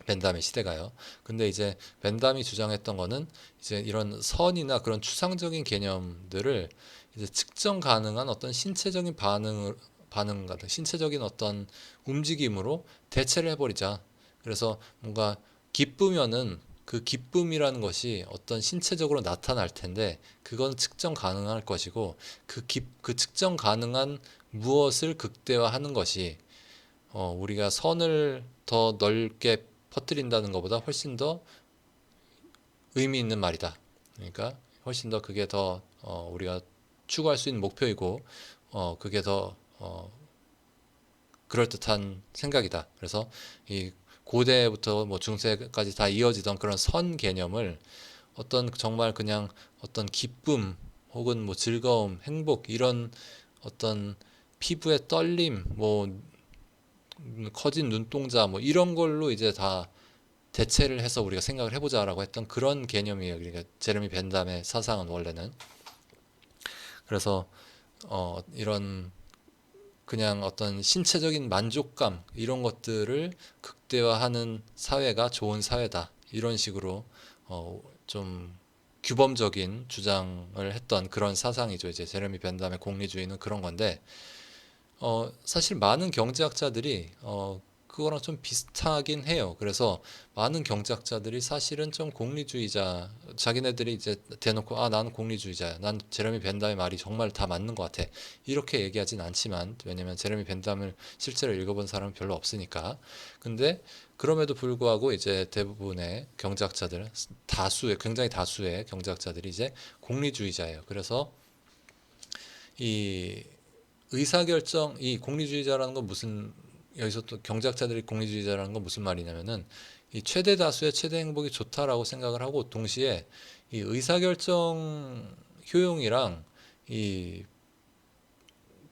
벤담의 시대가요. 근데 이제 벤담이 주장했던 거는 이제 이런 선이나 그런 추상적인 개념들을 이제 측정 가능한 어떤 신체적인 반응 같은 신체적인 어떤 움직임으로 대체를 해버리자. 그래서 뭔가 기쁘면은 그 기쁨이라는 것이 어떤 신체적으로 나타날 텐데, 그건 측정 가능할 것이고, 그 측정 가능한 무엇을 극대화하는 것이 우리가 선을 더 넓게 퍼뜨린다는 것보다 훨씬 더 의미 있는 말이다. 그러니까 훨씬 더 그게 더 우리가 추구할 수 있는 목표이고, 그게 더 그럴듯한 생각이다. 그래서 이 고대부터 뭐 중세까지 다 이어지던 그런 선 개념을 어떤 정말 그냥 어떤 기쁨 혹은 뭐 즐거움, 행복, 이런 어떤 피부의 떨림, 뭐 커진 눈동자, 뭐 이런 걸로 이제 다 대체를 해서 우리가 생각을 해보자라고 했던 그런 개념이에요. 그러니까 제레미 벤담의 사상은 원래는. 그래서 이런 그냥 어떤 신체적인 만족감, 이런 것들을 극대화하는 사회가 좋은 사회다, 이런 식으로 좀 규범적인 주장을 했던 그런 사상이죠. 이제 제레미 벤담의 공리주의는 그런 건데, 사실 많은 경제학자들이 그거랑 좀 비슷하긴 해요. 그래서 많은 경제학자들이 사실은 좀 공리주의자, 자기네들이 이제 대놓고 아 나는 공리주의자야, 난 제레미 벤담의 말이 정말 다 맞는 것 같아, 이렇게 얘기하진 않지만, 왜냐면 제레미 벤담을 실제로 읽어본 사람은 별로 없으니까. 근데 그럼에도 불구하고 이제 대부분의 경제학자들, 굉장히 다수의 경제학자들이 이제 공리주의자예요. 그래서 이 이 공리주의자라는 건 무슨, 여기서 또 경제학자들이 공리주의자라는 건 무슨 말이냐면은, 이 최대 다수의 최대 행복이 좋다라고 생각을 하고, 동시에 이 의사결정 효용이랑 이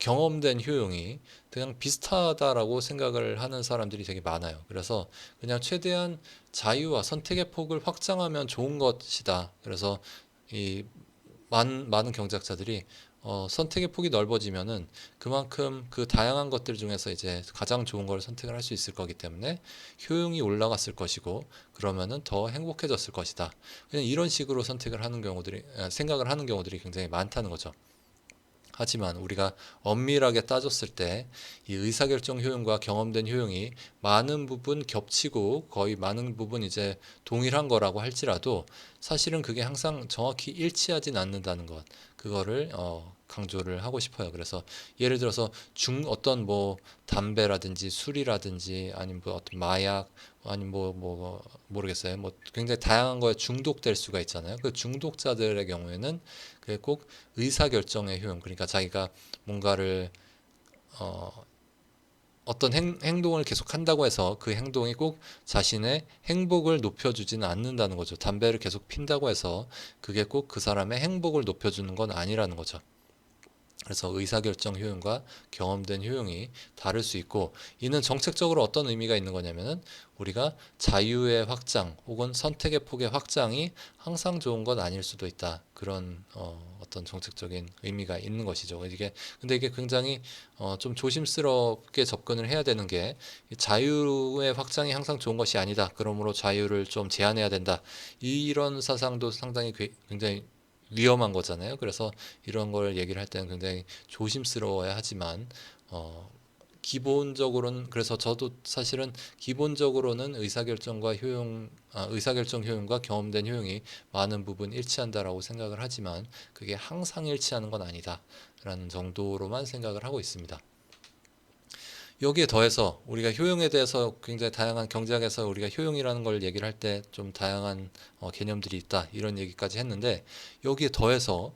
경험된 효용이 그냥 비슷하다라고 생각을 하는 사람들이 되게 많아요. 그래서 그냥 최대한 자유와 선택의 폭을 확장하면 좋은 것이다. 그래서 이 많은 경제학자들이 선택의 폭이 넓어지면은 그만큼 그 다양한 것들 중에서 이제 가장 좋은 걸 선택을 할 수 있을 거기 때문에 효용이 올라갔을 것이고, 그러면은 더 행복해졌을 것이다. 그냥 이런 식으로 생각을 하는 경우들이 굉장히 많다는 거죠. 하지만 우리가 엄밀하게 따졌을 때 이 의사결정 효용과 경험된 효용이 많은 부분 겹치고 거의 많은 부분 이제 동일한 거라고 할지라도, 사실은 그게 항상 정확히 일치하진 않는다는 것, 그거를 강조를 하고 싶어요. 그래서 예를 들어서 어떤 뭐 담배라든지 술이라든지 아니면 뭐 어떤 마약, 아니면 뭐 모르겠어요. 뭐 굉장히 다양한 거에 중독될 수가 있잖아요. 그 중독자들의 경우에는 그게 꼭 의사결정의 효용, 그러니까 자기가 뭔가를 어, 어떤 행동을 계속 한다고 해서 그 행동이 꼭 자신의 행복을 높여주지는 않는다는 거죠. 담배를 계속 핀다고 해서 그게 꼭 그 사람의 행복을 높여주는 건 아니라는 거죠. 그래서 의사결정 효용과 경험된 효용이 다를 수 있고, 이는 정책적으로 어떤 의미가 있는 거냐면은 우리가 자유의 확장 혹은 선택의 폭의 확장이 항상 좋은 건 아닐 수도 있다. 그런 어떤 정책적인 의미가 있는 것이죠. 이게 근데 이게 굉장히 좀 조심스럽게 접근을 해야 되는 게, 자유의 확장이 항상 좋은 것이 아니다. 그러므로 자유를 좀 제한해야 된다. 이런 사상도 상당히 굉장히 위험한 거잖아요. 그래서 이런 걸 얘기를 할 때는 굉장히 조심스러워야 하지만, 어, 기본적으로는, 그래서 저도 사실은 기본적으로는 의사결정 효용과 경험된 효용이 많은 부분 일치한다라고 생각을 하지만, 그게 항상 일치하는 건 아니다라는 정도로만 생각을 하고 있습니다. 여기에 더해서 우리가 효용에 대해서 굉장히 다양한, 경제학에서 우리가 효용이라는 걸 얘기를 할 때 좀 다양한 개념들이 있다, 이런 얘기까지 했는데, 여기에 더해서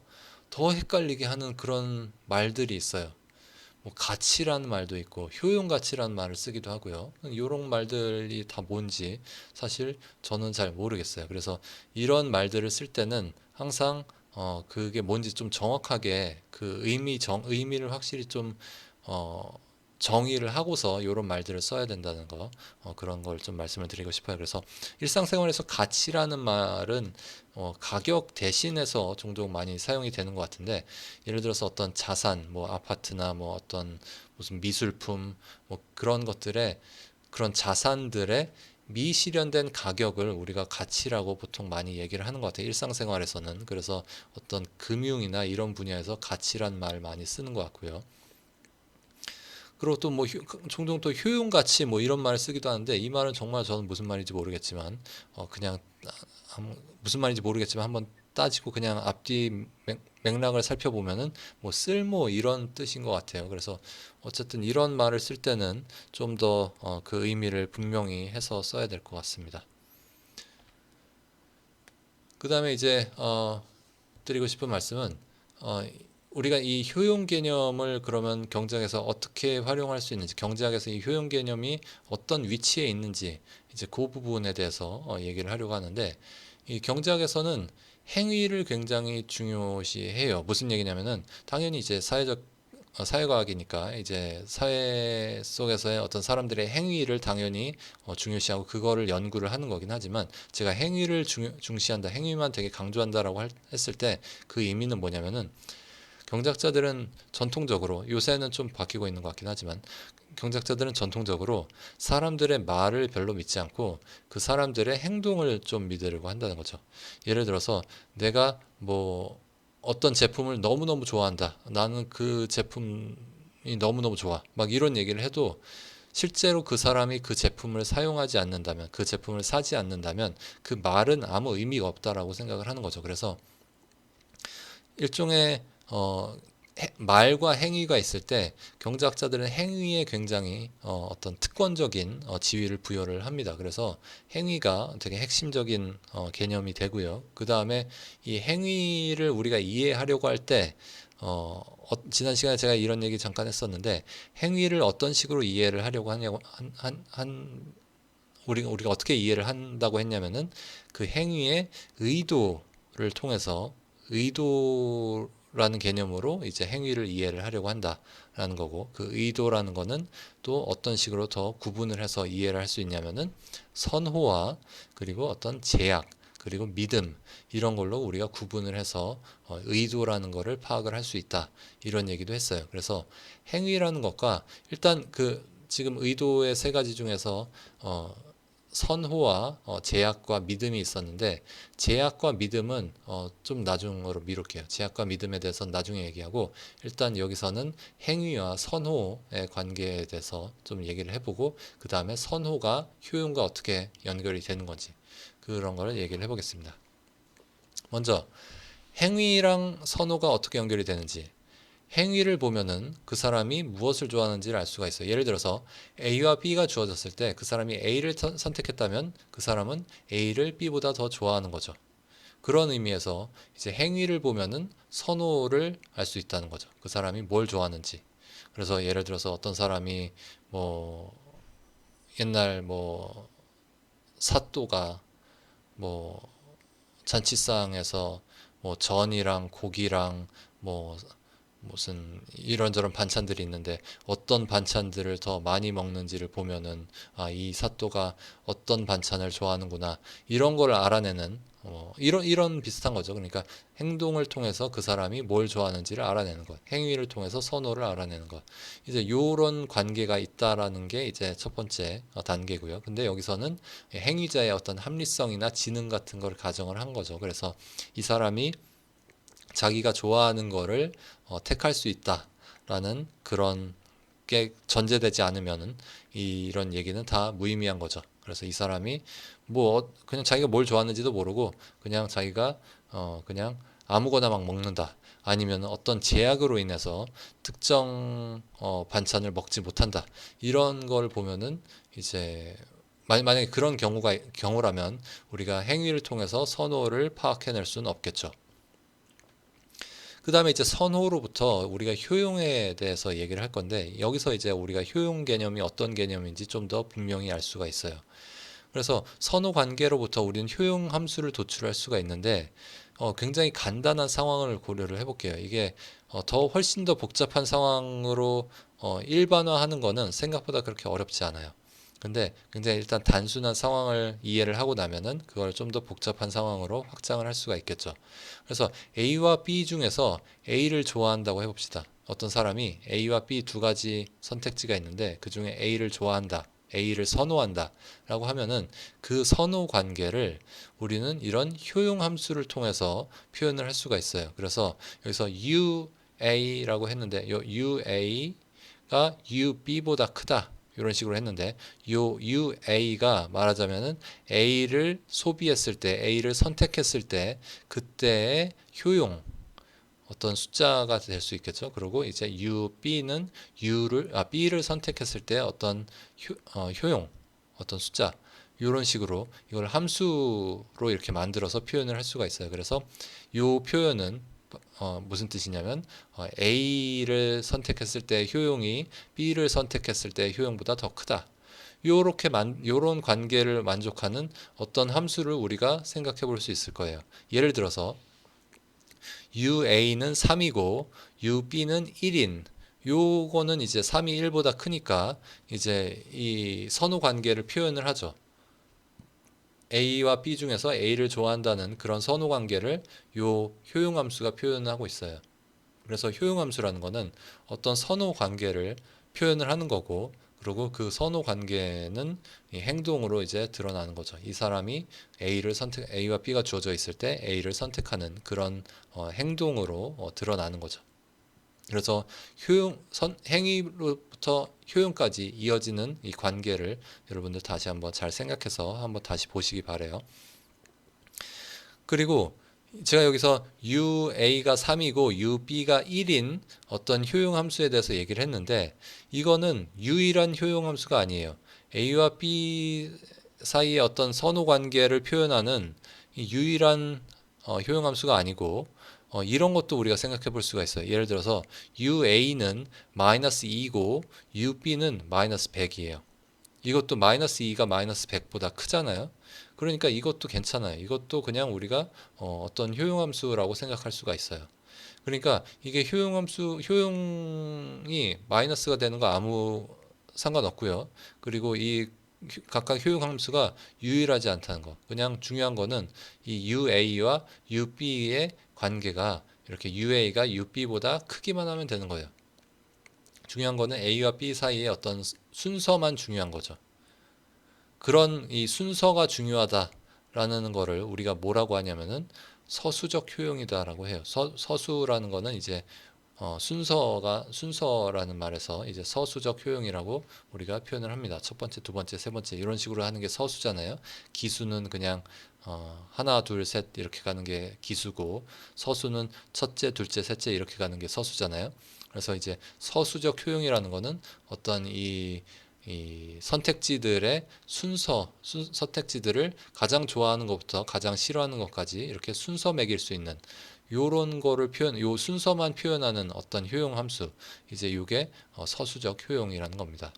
더 헷갈리게 하는 그런 말들이 있어요. 뭐 가치라는 말도 있고 효용 가치라는 말을 쓰기도 하고요. 이런 말들이 다 뭔지 사실 저는 잘 모르겠어요. 그래서 이런 말들을 쓸 때는 항상 그게 뭔지 좀 정확하게 그 의미를 확실히 좀 어, 정의를 하고서 이런 말들을 써야 된다는 거, 그런 걸 좀 말씀을 드리고 싶어요. 그래서 일상생활에서 가치라는 말은 가격 대신해서 종종 많이 사용이 되는 것 같은데, 예를 들어서 어떤 자산, 뭐 아파트나 뭐 어떤 무슨 미술품, 뭐 그런 것들의, 그런 자산들의 미실현된 가격을 우리가 가치라고 보통 많이 얘기를 하는 것 같아요. 일상생활에서는. 그래서 어떤 금융이나 이런 분야에서 가치란 말 많이 쓰는 것 같고요. 그리고 또 뭐 종종 또 효용 가치 뭐 이런 말을 쓰기도 하는데, 이 말은 정말 저는 무슨 말인지 모르겠지만, 그냥 무슨 말인지 모르겠지만 한번 따지고 그냥 앞뒤 맥락을 살펴보면은 뭐 쓸모 이런 뜻인 것 같아요. 그래서 어쨌든 이런 말을 쓸 때는 좀 더 그 의미를 분명히 해서 써야 될 것 같습니다. 그 다음에 이제 드리고 싶은 말씀은, 어, 우리가 이 효용 개념을 그러면 경제학에서 어떻게 활용할 수 있는지, 경제학에서 이 효용 개념이 어떤 위치에 있는지, 이제 그 부분에 대해서 얘기를 하려고 하는데, 이 경제학에서는 행위를 굉장히 중요시해요. 무슨 얘기냐면은 당연히 이제 사회과학이니까 이제 사회 속에서의 어떤 사람들의 행위를 당연히 중요시하고 그거를 연구를 하는 거긴 하지만, 제가 행위를 중시한다, 행위만 되게 강조한다라고 했을 때 그 의미는 뭐냐면은, 경제학자들은 전통적으로, 요새는 좀 바뀌고 있는 것 같긴 하지만, 경제학자들은 전통적으로 사람들의 말을 별로 믿지 않고 그 사람들의 행동을 좀 믿으려고 한다는 거죠. 예를 들어서 내가 뭐 어떤 제품을 너무너무 좋아한다. 나는 그 제품이 너무너무 좋아. 막 이런 얘기를 해도 실제로 그 사람이 그 제품을 사용하지 않는다면, 그 제품을 사지 않는다면 그 말은 아무 의미가 없다라고 생각을 하는 거죠. 그래서 일종의 말과 행위가 있을 때 경제학자들은 행위에 굉장히 어떤 특권적인 지위를 부여를 합니다. 그래서 행위가 되게 핵심적인 개념이 되고요. 그 다음에 이 행위를 우리가 이해하려고 할 때, 지난 시간에 제가 이런 얘기 잠깐 했었는데, 행위를 어떤 식으로 이해를 하려고 하냐고 우리가 어떻게 이해를 한다고 했냐면은, 그 행위의 의도를 통해서, 의도라는 개념으로 이제 행위를 이해를 하려고 한다라는 거고, 그 의도라는 거는 또 어떤 식으로 더 구분을 해서 이해를 할 수 있냐면은, 선호와 그리고 어떤 제약 그리고 믿음, 이런 걸로 우리가 구분을 해서 의도라는 거를 파악을 할 수 있다, 이런 얘기도 했어요. 그래서 행위라는 것과, 일단 그 지금 의도의 세 가지 중에서 어, 선호와 제약과 믿음이 있었는데, 제약과 믿음은 좀 나중으로 미룰게요. 제약과 믿음에 대해서는 나중에 얘기하고, 일단 여기서는 행위와 선호의 관계에 대해서 좀 얘기를 해보고, 그 다음에 선호가 효용과 어떻게 연결이 되는 건지, 그런 거를 얘기를 해보겠습니다. 먼저 행위랑 선호가 어떻게 연결이 되는지, 행위를 보면은 그 사람이 무엇을 좋아하는지를 알 수가 있어요. 예를 들어서 A와 B가 주어졌을 때 그 사람이 A를 선택했다면 그 사람은 A를 B보다 더 좋아하는 거죠. 그런 의미에서 이제 행위를 보면은 선호를 알 수 있다는 거죠. 그 사람이 뭘 좋아하는지. 그래서 예를 들어서 어떤 사람이 뭐 옛날 뭐 사또가 뭐 잔치상에서 뭐 전이랑 고기랑 뭐 무슨 이런저런 반찬들이 있는데 어떤 반찬들을 더 많이 먹는지를 보면은 이 사또가 어떤 반찬을 좋아하는구나 이런 걸 알아내는 이런 비슷한 거죠. 그러니까 행동을 통해서 그 사람이 뭘 좋아하는지를 알아내는 것, 행위를 통해서 선호를 알아내는 것. 이제 요런 관계가 있다라는 게 이제 첫 번째 단계고요. 근데 여기서는 행위자의 어떤 합리성이나 지능 같은 걸 가정을 한 거죠. 그래서 이 사람이 자기가 좋아하는 거를 택할 수 있다라는 그런 게 전제되지 않으면은 이런 얘기는 다 무의미한 거죠. 그래서 이 사람이 그냥 자기가 뭘 좋아하는지도 모르고 그냥 자기가 그냥 아무거나 막 먹는다. 아니면 어떤 제약으로 인해서 특정 반찬을 먹지 못한다. 이런 걸 보면은 이제 만약에 그런 경우라면 우리가 행위를 통해서 선호를 파악해낼 수는 없겠죠. 그 다음에 이제 선호로부터 우리가 효용에 대해서 얘기를 할 건데 여기서 이제 우리가 효용 개념이 어떤 개념인지 좀 더 분명히 알 수가 있어요. 그래서 선호 관계로부터 우리는 효용 함수를 도출할 수가 있는데 굉장히 간단한 상황을 고려를 해볼게요. 이게 더 훨씬 더 복잡한 상황으로 일반화하는 거는 생각보다 그렇게 어렵지 않아요. 근데 굉장히 일단 단순한 상황을 이해를 하고 나면은 그걸 좀 더 복잡한 상황으로 확장을 할 수가 있겠죠. 그래서 A와 B 중에서 A를 좋아한다고 해봅시다. 어떤 사람이 A와 B 두 가지 선택지가 있는데 그 중에 A를 좋아한다. A를 선호한다 라고 하면은 그 선호 관계를 우리는 이런 효용 함수를 통해서 표현을 할 수가 있어요. 그래서 여기서 UA라고 했는데 요 UA가 UB보다 크다. 이런 식으로 했는데 요 UA가 말하자면은 A를 소비했을 때 A를 선택했을 때 그때의 효용 어떤 숫자가 될 수 있겠죠. 그리고 이제 B는 B를 선택했을 때 어떤 효용, 어떤 숫자 이런 식으로 이걸 함수로 이렇게 만들어서 표현을 할 수가 있어요. 그래서 이 표현은 무슨 뜻이냐면 A를 선택했을 때 효용이 B를 선택했을 때 효용보다 더 크다. 요런 관계를 만족하는 어떤 함수를 우리가 생각해 볼 수 있을 거예요. 예를 들어서 UA는 3이고 UB는 1인. 요거는 이제 3이 1보다 크니까 이제 이 선호 관계를 표현을 하죠. A와 B 중에서 A를 좋아한다는 그런 선호 관계를 요 효용함수가 표현하고 있어요. 그래서 효용함수라는 거는 어떤 선호 관계를 표현을 하는 거고, 그리고 그 선호 관계는 이 행동으로 이제 드러나는 거죠. 이 사람이 A와 B가 주어져 있을 때 A를 선택하는 그런 행동으로 드러나는 거죠. 그래서 행위로부터 효용까지 이어지는 이 관계를 여러분들 다시 한번 잘 생각해서 한번 다시 보시기 바래요. 그리고 제가 여기서 UA가 3이고 UB가 1인 어떤 효용 함수에 대해서 얘기를 했는데 이거는 유일한 효용 함수가 아니에요. A와 B 사이의 어떤 선호 관계를 표현하는 유일한 효용 함수가 아니고 이런 것도 우리가 생각해 볼 수가 있어요. 예를 들어서 UA는 마이너스 2고 UB는 마이너스 100이에요. 이것도 마이너스 2가 마이너스 100보다 크잖아요. 그러니까 이것도 괜찮아요. 이것도 그냥 우리가 어떤 효용함수라고 생각할 수가 있어요. 그러니까 이게 효용이 마이너스가 되는 거 아무 상관없고요. 그리고 이 각각 효용함수가 유일하지 않다는 거. 그냥 중요한 거는 이 UA와 UB의 관계가 이렇게 UA가 UB보다 크기만 하면 되는 거예요. 중요한 거는 A와 B 사이의 어떤 순서만 중요한 거죠. 그런 이 순서가 중요하다라는 거를 우리가 뭐라고 하냐면은 서수적 효용이다라고 해요. 서수라는 거는 이제 순서라는 말에서 이제 서수적 효용이라고 우리가 표현을 합니다. 첫 번째, 두 번째, 세 번째 이런 식으로 하는 게 서수잖아요. 기수는 그냥 하나, 둘, 셋 이렇게 가는 게 기수고 서수는 첫째, 둘째, 셋째 이렇게 가는 게 서수잖아요. 그래서 이제 서수적 효용이라는 거는 어떤 이 선택지들의 선택지들을 가장 좋아하는 것부터 가장 싫어하는 것까지 이렇게 순서 매길 수 있는 요런 거를 요 순서만 표현하는 어떤 효용 함수, 이제 요게 서수적 효용이라는 겁니다.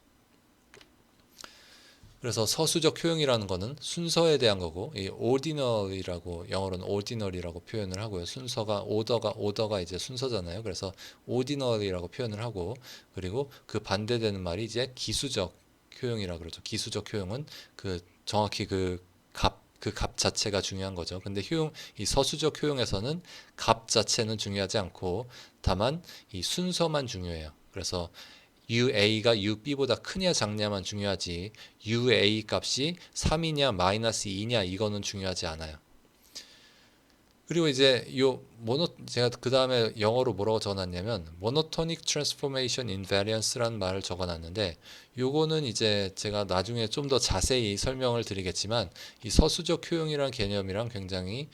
그래서 서수적 효용이라는 거는 순서에 대한 거고, 이 ordinal이라고, 영어로는 ordinal이라고 표현을 하고요. 순서가 오더가 이제 순서잖아요. 그래서 ordinal이라고 표현을 하고, 그리고 그 반대되는 말이 이제 기수적 효용이라 그러죠. 기수적 효용은 그 정확히 그 값 자체가 중요한 거죠. 근데 이 서수적 효용에서는 값 자체는 중요하지 않고 다만 이 순서만 중요해요. 그래서 UA가 UB보다 크냐 작냐만 중요하지 UA 값이 3이냐 마이너스 2냐 이거는 중요하지 않아요. 그리고 이제 제가 그 다음에 영어로 뭐라고 적어놨냐면 monotonic transformation invariance라는 말을 적어놨는데 요거는 이제 제가 나중에 좀 더 자세히 설명을 드리겠지만 이 서수적 효용이라는 개념이랑 굉장히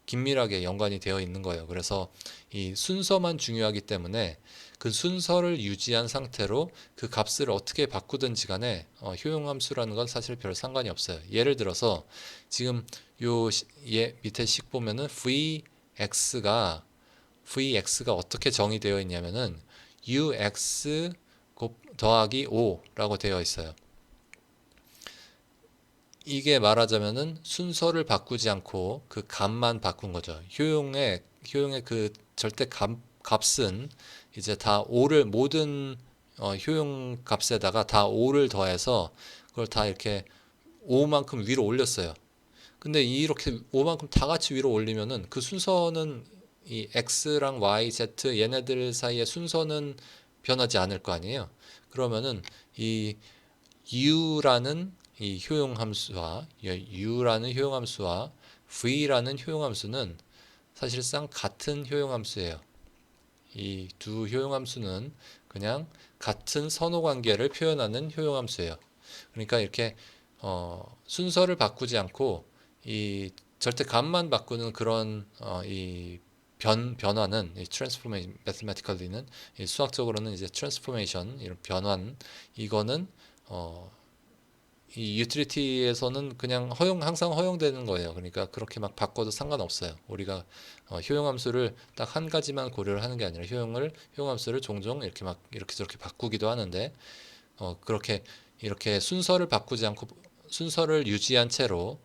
긴밀하게 연관이 되어 있는 거예요. 그래서 이 순서만 중요하기 때문에 그 순서를 유지한 상태로 그 값을 어떻게 바꾸든지 간에 효용함수라는 건 사실 별 상관이 없어요. 예를 들어서 지금 밑에 식 보면은 vx가 어떻게 정의되어 있냐면은 ux 더하기 5라고 되어 있어요. 이게 말하자면은 순서를 바꾸지 않고 그 값만 바꾼 거죠. 효용의 그 절대 값은 이제 다 5를 모든 효용 값에다가 다 5를 더해서 그걸 다 이렇게 5만큼 위로 올렸어요. 근데 이렇게 5만큼 다 같이 위로 올리면은 그 순서는 이 x랑 y, z 얘네들 사이의 순서는 변하지 않을 거 아니에요. 그러면은 이 u라는 이 u라는 효용함수와 v라는 효용함수는 사실상 같은 효용함수예요. 이 두 효용함수는 그냥 같은 선호 관계를 표현하는 효용함수예요. 그러니까 이렇게 순서를 바꾸지 않고 이 절대 값만 바꾸는 그런 이 변화는 이 transformation mathematically는 이 수학적으로는 이제 transformation 이런 변환 이거는 어, 이 유틸리티에서는 그냥 항상 허용되는 거예요. 그러니까 그렇게 막 바꿔도 상관없어요. 우리가 효용함수를 딱 한 가지만 고려를 하는 게 아니라 효용함수를 종종 이렇게 저렇게 바꾸기도 하는데 그렇게 이렇게 순서를 바꾸지 않고 순서를 유지한 채로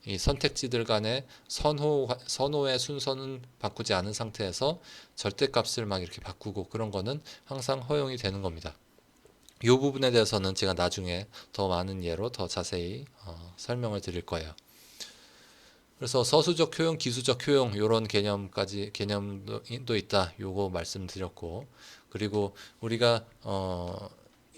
이 선택지들 간의 선호의 순서는 바꾸지 않은 상태에서 절대값을 막 이렇게 바꾸고 그런 거는 항상 허용이 되는 겁니다. 이 부분에 대해서는 제가 나중에 더 많은 예로 더 자세히 설명을 드릴 거예요. 그래서 서수적 효용, 기수적 효용 이런 개념도 있다. 요거 말씀드렸고 그리고 우리가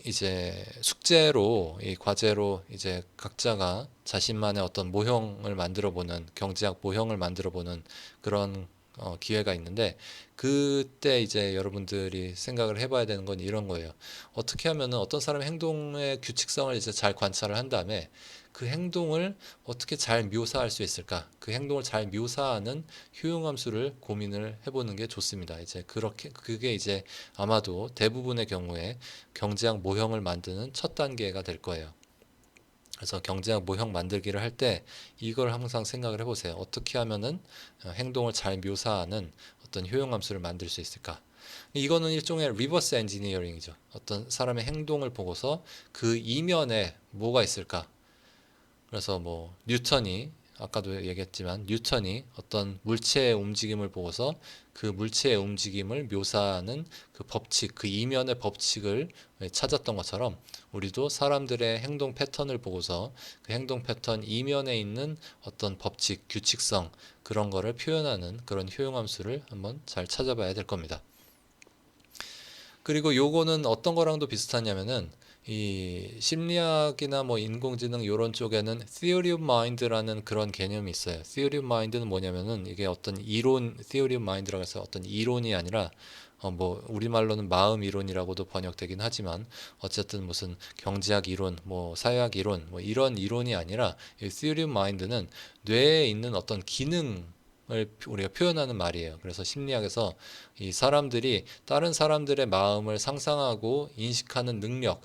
이제 숙제로 이 과제로 이제 각자가 자신만의 어떤 모형을 만들어 보는 경제학 모형을 만들어 보는 그런 기회가 있는데 그때 이제 여러분들이 생각을 해봐야 되는 건 이런 거예요. 어떻게 하면은 어떤 사람의 행동의 규칙성을 이제 잘 관찰을 한 다음에 그 행동을 어떻게 잘 묘사할 수 있을까? 그 행동을 잘 묘사하는 효용함수를 고민을 해보는 게 좋습니다. 이제 그게 이제 아마도 대부분의 경우에 경제학 모형을 만드는 첫 단계가 될 거예요. 그래서 경제학 모형 만들기를 할 때 이걸 항상 생각을 해보세요. 어떻게 하면은 행동을 잘 묘사하는 어떤 효용함수를 만들 수 있을까? 이거는 일종의 리버스 엔지니어링이죠. 어떤 사람의 행동을 보고서 그 이면에 뭐가 있을까? 그래서 뭐 뉴턴이 아까도 얘기했지만 뉴턴이 어떤 물체의 움직임을 보고서 그 물체의 움직임을 묘사하는 그 법칙, 그 이면의 법칙을 찾았던 것처럼 우리도 사람들의 행동 패턴을 보고서 그 행동 패턴 이면에 있는 어떤 법칙, 규칙성 그런 거를 표현하는 그런 효용함수를 한번 잘 찾아봐야 될 겁니다. 그리고 요거는 어떤 거랑도 비슷하냐면은 이 심리학이나 뭐 인공지능 요런 쪽에는 theory of mind라는 그런 개념이 있어요. theory of mind는 뭐냐면은 이게 어떤 theory of mind라고 해서 어떤 이론이 아니라 뭐 우리말로는 마음 이론이라고도 번역되긴 하지만 어쨌든 무슨 경제학 이론, 뭐 사회학 이론, 뭐 이런 이론이 아니라 이 theory of mind는 뇌에 있는 어떤 기능을 우리가 표현하는 말이에요. 그래서 심리학에서 이 사람들이 다른 사람들의 마음을 상상하고 인식하는 능력,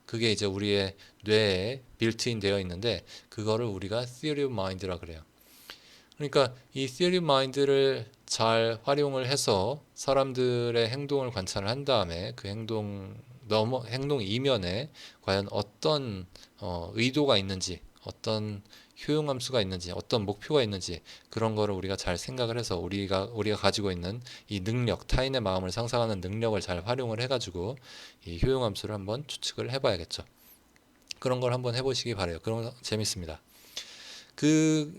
그게 이제 우리의 뇌에 빌트인 되어 있는데 그거를 우리가 theory of mind라 그래요. 그러니까 이 theory of mind를 잘 활용을 해서 사람들의 행동을 관찰을 한 다음에 그 행동들을 행동 이면에 과연 어떤 의도가 있는지, 어떤 효용함수가 있는지, 어떤 목표가 있는지, 그런 거를 우리가 잘 생각을 해서 우리가 가지고 있는 이 능력, 타인의 마음을 상상하는 능력을 잘 활용을 해가지고 이 효용함수를 한번 추측을 해봐야겠죠. 그런 걸 한번 해보시기 바래요. 그런 거 재밌습니다.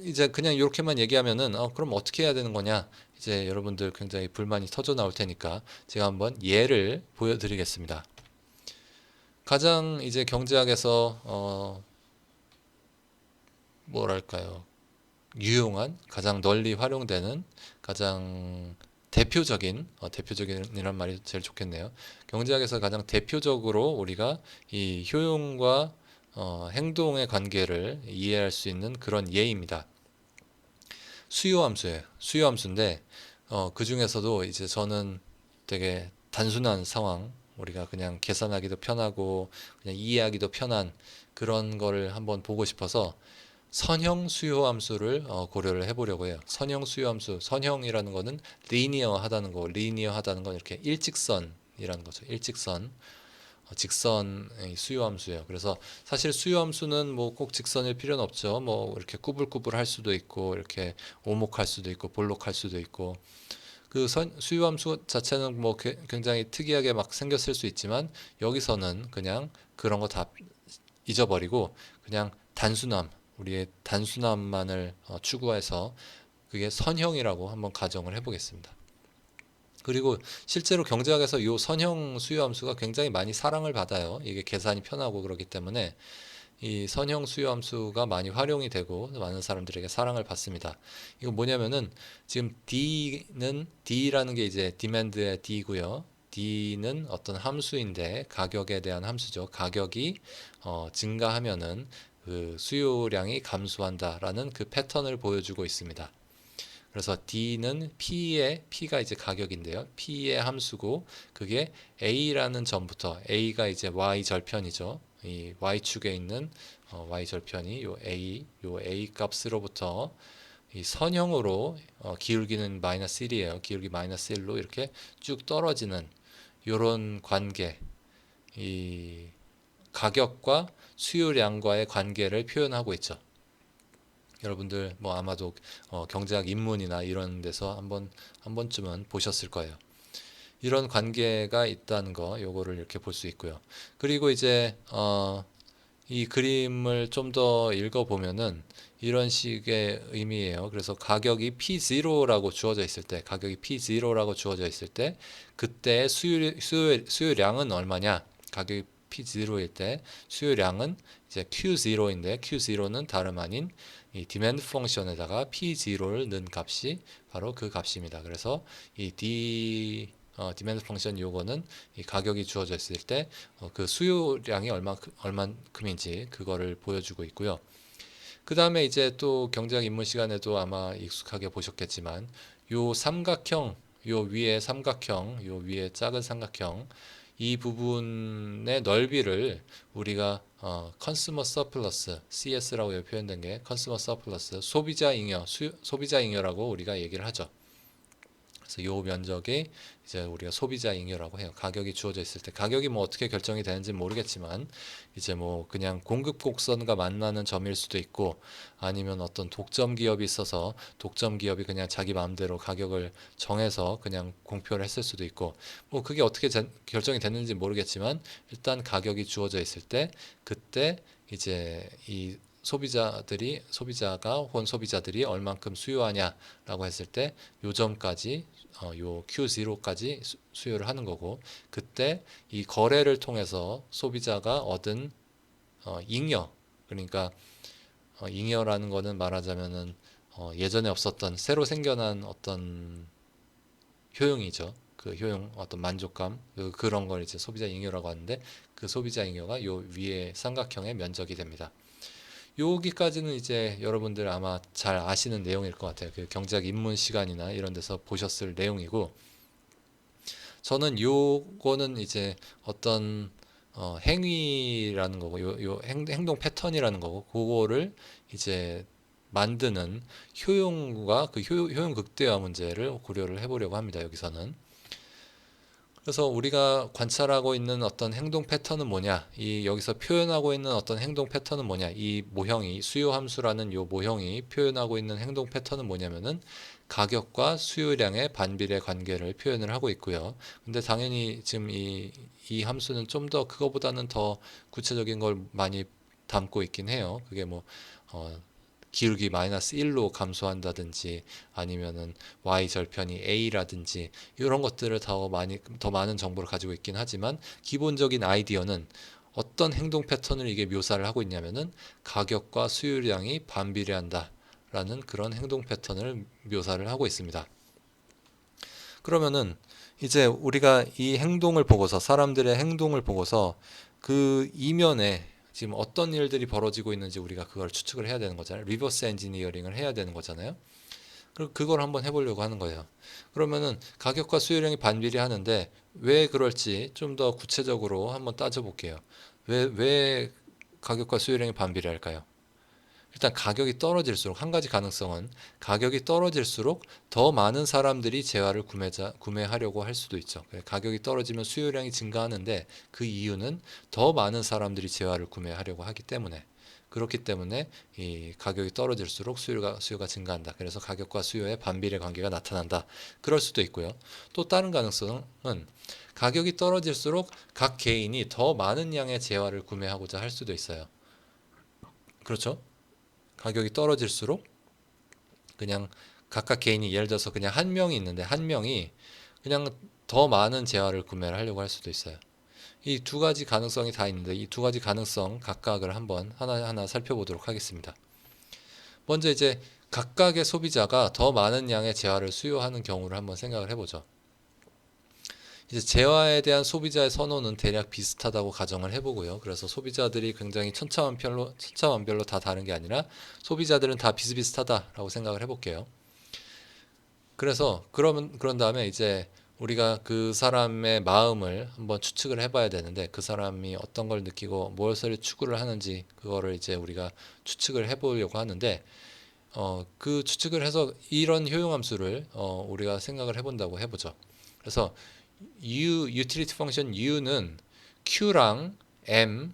이제 그냥 이렇게만 얘기하면은 그럼 어떻게 해야 되는 거냐? 이제 여러분들 굉장히 불만이 터져 나올 테니까 제가 한번 예를 보여드리겠습니다. 가장 이제 경제학에서 뭐랄까요? 유용한, 가장 널리 활용되는, 가장 대표적인이란 말이 제일 좋겠네요. 경제학에서 가장 대표적으로 우리가 이 효용과 행동의 관계를 이해할 수 있는 그런 예입니다. 수요함수예요. 수요함수인데 그 중에서도 이제 저는 되게 단순한 상황, 우리가 그냥 계산하기도 편하고 그냥 이해하기도 편한 그런 거를 한번 보고 싶어서 선형 수요함수를 고려를 해보려고 해요. 선형 수요함수, 선형이라는 거는 리니어하다는 거, 리니어하다는 건 이렇게 일직선이라는 거죠. 일직선, 직선의 수요함수예요. 그래서 사실 수요함수는 뭐 꼭 직선일 필요는 없죠. 뭐 이렇게 꾸불꾸불할 수도 있고, 이렇게 오목할 수도 있고, 볼록할 수도 있고. 수요함수 자체는 뭐 굉장히 특이하게 막 생겼을 수 있지만 여기서는 그냥 그런 거 다 잊어버리고 그냥 단순함, 우리의 단순함만을 추구해서 그게 선형이라고 한번 가정을 해보겠습니다. 그리고 실제로 경제학에서 이 선형 수요함수가 굉장히 많이 사랑을 받아요. 이게 계산이 편하고 그렇기 때문에 이 선형 수요함수가 많이 활용이 되고 많은 사람들에게 사랑을 받습니다. 이거 뭐냐면은 지금 D라는 게 이제 demand의 D고요. D는 어떤 함수인데 가격에 대한 함수죠. 가격이 증가하면은 그 수요량이 감소한다라는 그 패턴을 보여주고 있습니다. 그래서 P가 이제 가격인데요. P의 함수고 그게 A라는 점부터 A가 이제 Y 절편이죠. 이 Y축에 있는 Y 절편이 요 A 값으로부터 이 선형으로 기울기는 마이너스 1이에요. 기울기 마이너스 1로 이렇게 쭉 떨어지는 요런 관계, 이 가격과 수요량과의 관계를 표현하고 있죠. 여러분들 뭐 아마도 경제학 입문이나 이런 데서 한 번쯤은 보셨을 거예요. 이런 관계가 있다는 거, 요거를 이렇게 볼 수 있고요. 그리고 이제 이 그림을 좀 더 읽어보면은 이런 식의 의미예요. 그래서 가격이 P0라고 주어져 있을 때, 그때 수요량은 얼마냐? 가격이 P0일 때 수요량은 이제 Q0인데 Q0는 다름 아닌 이 디맨드 펑션에다가 P0를 넣은 값이 바로 그 값입니다. 그래서 이 디맨드 펑션 요거는 이 가격이 주어져 있을 때 그 수요량이 얼만큼인지 그거를 보여주고 있고요. 그 다음에 이제 또 경제학 입문 시간에도 아마 익숙하게 보셨겠지만 요 삼각형, 요 위에 작은 삼각형 이 부분의 넓이를 우리가 컨슈머 서플러스 CS라고 표현된 게 컨슈머 서플러스 소비자 잉여라고 우리가 얘기를 하죠. 그래서 요 면적이 이제 우리가 소비자 잉여라고 해요. 가격이 주어져 있을 때 가격이 뭐 어떻게 결정이 되는지 모르겠지만 이제 뭐 그냥 공급 곡선과 만나는 점일 수도 있고 아니면 어떤 독점 기업이 있어서 독점 기업이 그냥 자기 마음대로 가격을 정해서 그냥 공표를 했을 수도 있고 뭐 그게 어떻게 결정이 됐는지 모르겠지만 일단 가격이 주어져 있을 때 그때 이제 이 소비자가 혹은 소비자들이 얼만큼 수요하냐라고 했을 때 요점까지 요 Q0까지 수요를 하는 거고 그때 이 거래를 통해서 소비자가 얻은 잉여 그러니까 잉여라는 거는 말하자면은 예전에 없었던 새로 생겨난 어떤 효용이죠. 그 효용 어떤 만족감 그런 걸 이제 소비자 잉여라고 하는데 그 소비자 잉여가 요 위에 삼각형의 면적이 됩니다. 여기까지는 이제 여러분들 아마 잘 아시는 내용일 것 같아요. 그 경제학 입문 시간이나 이런 데서 보셨을 내용이고 저는 요거는 이제 어떤 행위라는 거고 요 행동 패턴이라는 거고 그거를 이제 만드는 효용과 그 효용 극대화 문제를 고려를 해보려고 합니다. 여기서는 그래서 우리가 관찰하고 있는 어떤 행동 패턴은 뭐냐? 이 여기서 표현하고 있는 어떤 행동 패턴은 뭐냐? 이 모형이 수요 함수라는 요 모형이 표현하고 있는 행동 패턴은 뭐냐면은 가격과 수요량의 반비례 관계를 표현을 하고 있고요. 근데 당연히 지금 이 함수는 좀 더 그거보다는 더 구체적인 걸 많이 담고 있긴 해요. 그게 뭐 어, 기울기 마이너스 1로 감소한다든지 아니면은 y 절편이 a라든지 이런 것들을 더 많은 정보를 가지고 있긴 하지만 기본적인 아이디어는 어떤 행동 패턴을 이게 묘사를 하고 있냐면은 가격과 수요량이 반비례한다라는 그런 행동 패턴을 묘사를 하고 있습니다. 그러면은 이제 우리가 이 행동을 보고서 사람들의 행동을 보고서 그 이면에 지금 어떤 일들이 벌어지고 있는지 우리가 그걸 추측을 해야 되는 거잖아요. 리버스 엔지니어링을 해야 되는 거잖아요. 그걸 한번 해보려고 하는 거예요. 그러면은 가격과 수요량이 반비례하는데 왜 그럴지 좀 더 구체적으로 한번 따져볼게요. 왜 가격과 수요량이 반비례할까요? 일단 가격이 떨어질수록 한 가지 가능성은 가격이 떨어질수록 더 많은 사람들이 재화를 구매하려고 할 수도 있죠. 가격이 떨어지면 수요량이 증가하는데 그 이유는 더 많은 사람들이 재화를 구매하려고 하기 때문에 그렇기 때문에 이 가격이 떨어질수록 수요가 증가한다. 그래서 가격과 수요의 반비례 관계가 나타난다. 그럴 수도 있고요. 또 다른 가능성은 가격이 떨어질수록 각 개인이 더 많은 양의 재화를 구매하고자 할 수도 있어요. 그렇죠? 가격이 떨어질수록 그냥 각각 개인이 예를 들어서 그냥 한 명이 있는데 한 명이 그냥 더 많은 재화를 구매를 하려고 할 수도 있어요. 이 두 가지 가능성이 다 있는데 이 두 가지 가능성 각각을 한번 하나하나 살펴보도록 하겠습니다. 먼저 이제 각각의 소비자가 더 많은 양의 재화를 수요하는 경우를 한번 생각을 해보죠. 이제 재화에 대한 소비자의 선호는 대략 비슷하다고 가정을 해보고요. 그래서 소비자들이 굉장히 천차만별로 다 다른 게 아니라 소비자들은 다 비슷비슷하다라고 생각을 해볼게요. 그래서 그런 다음에 이제 우리가 그 사람의 마음을 한번 추측을 해봐야 되는데 그 사람이 어떤 걸 느끼고 무엇을 추구를 하는지 그거를 이제 우리가 추측을 해보려고 하는데 그 추측을 해서 이런 효용함수를 우리가 생각을 해본다고 해보죠. 그래서 utility function u는 q랑 m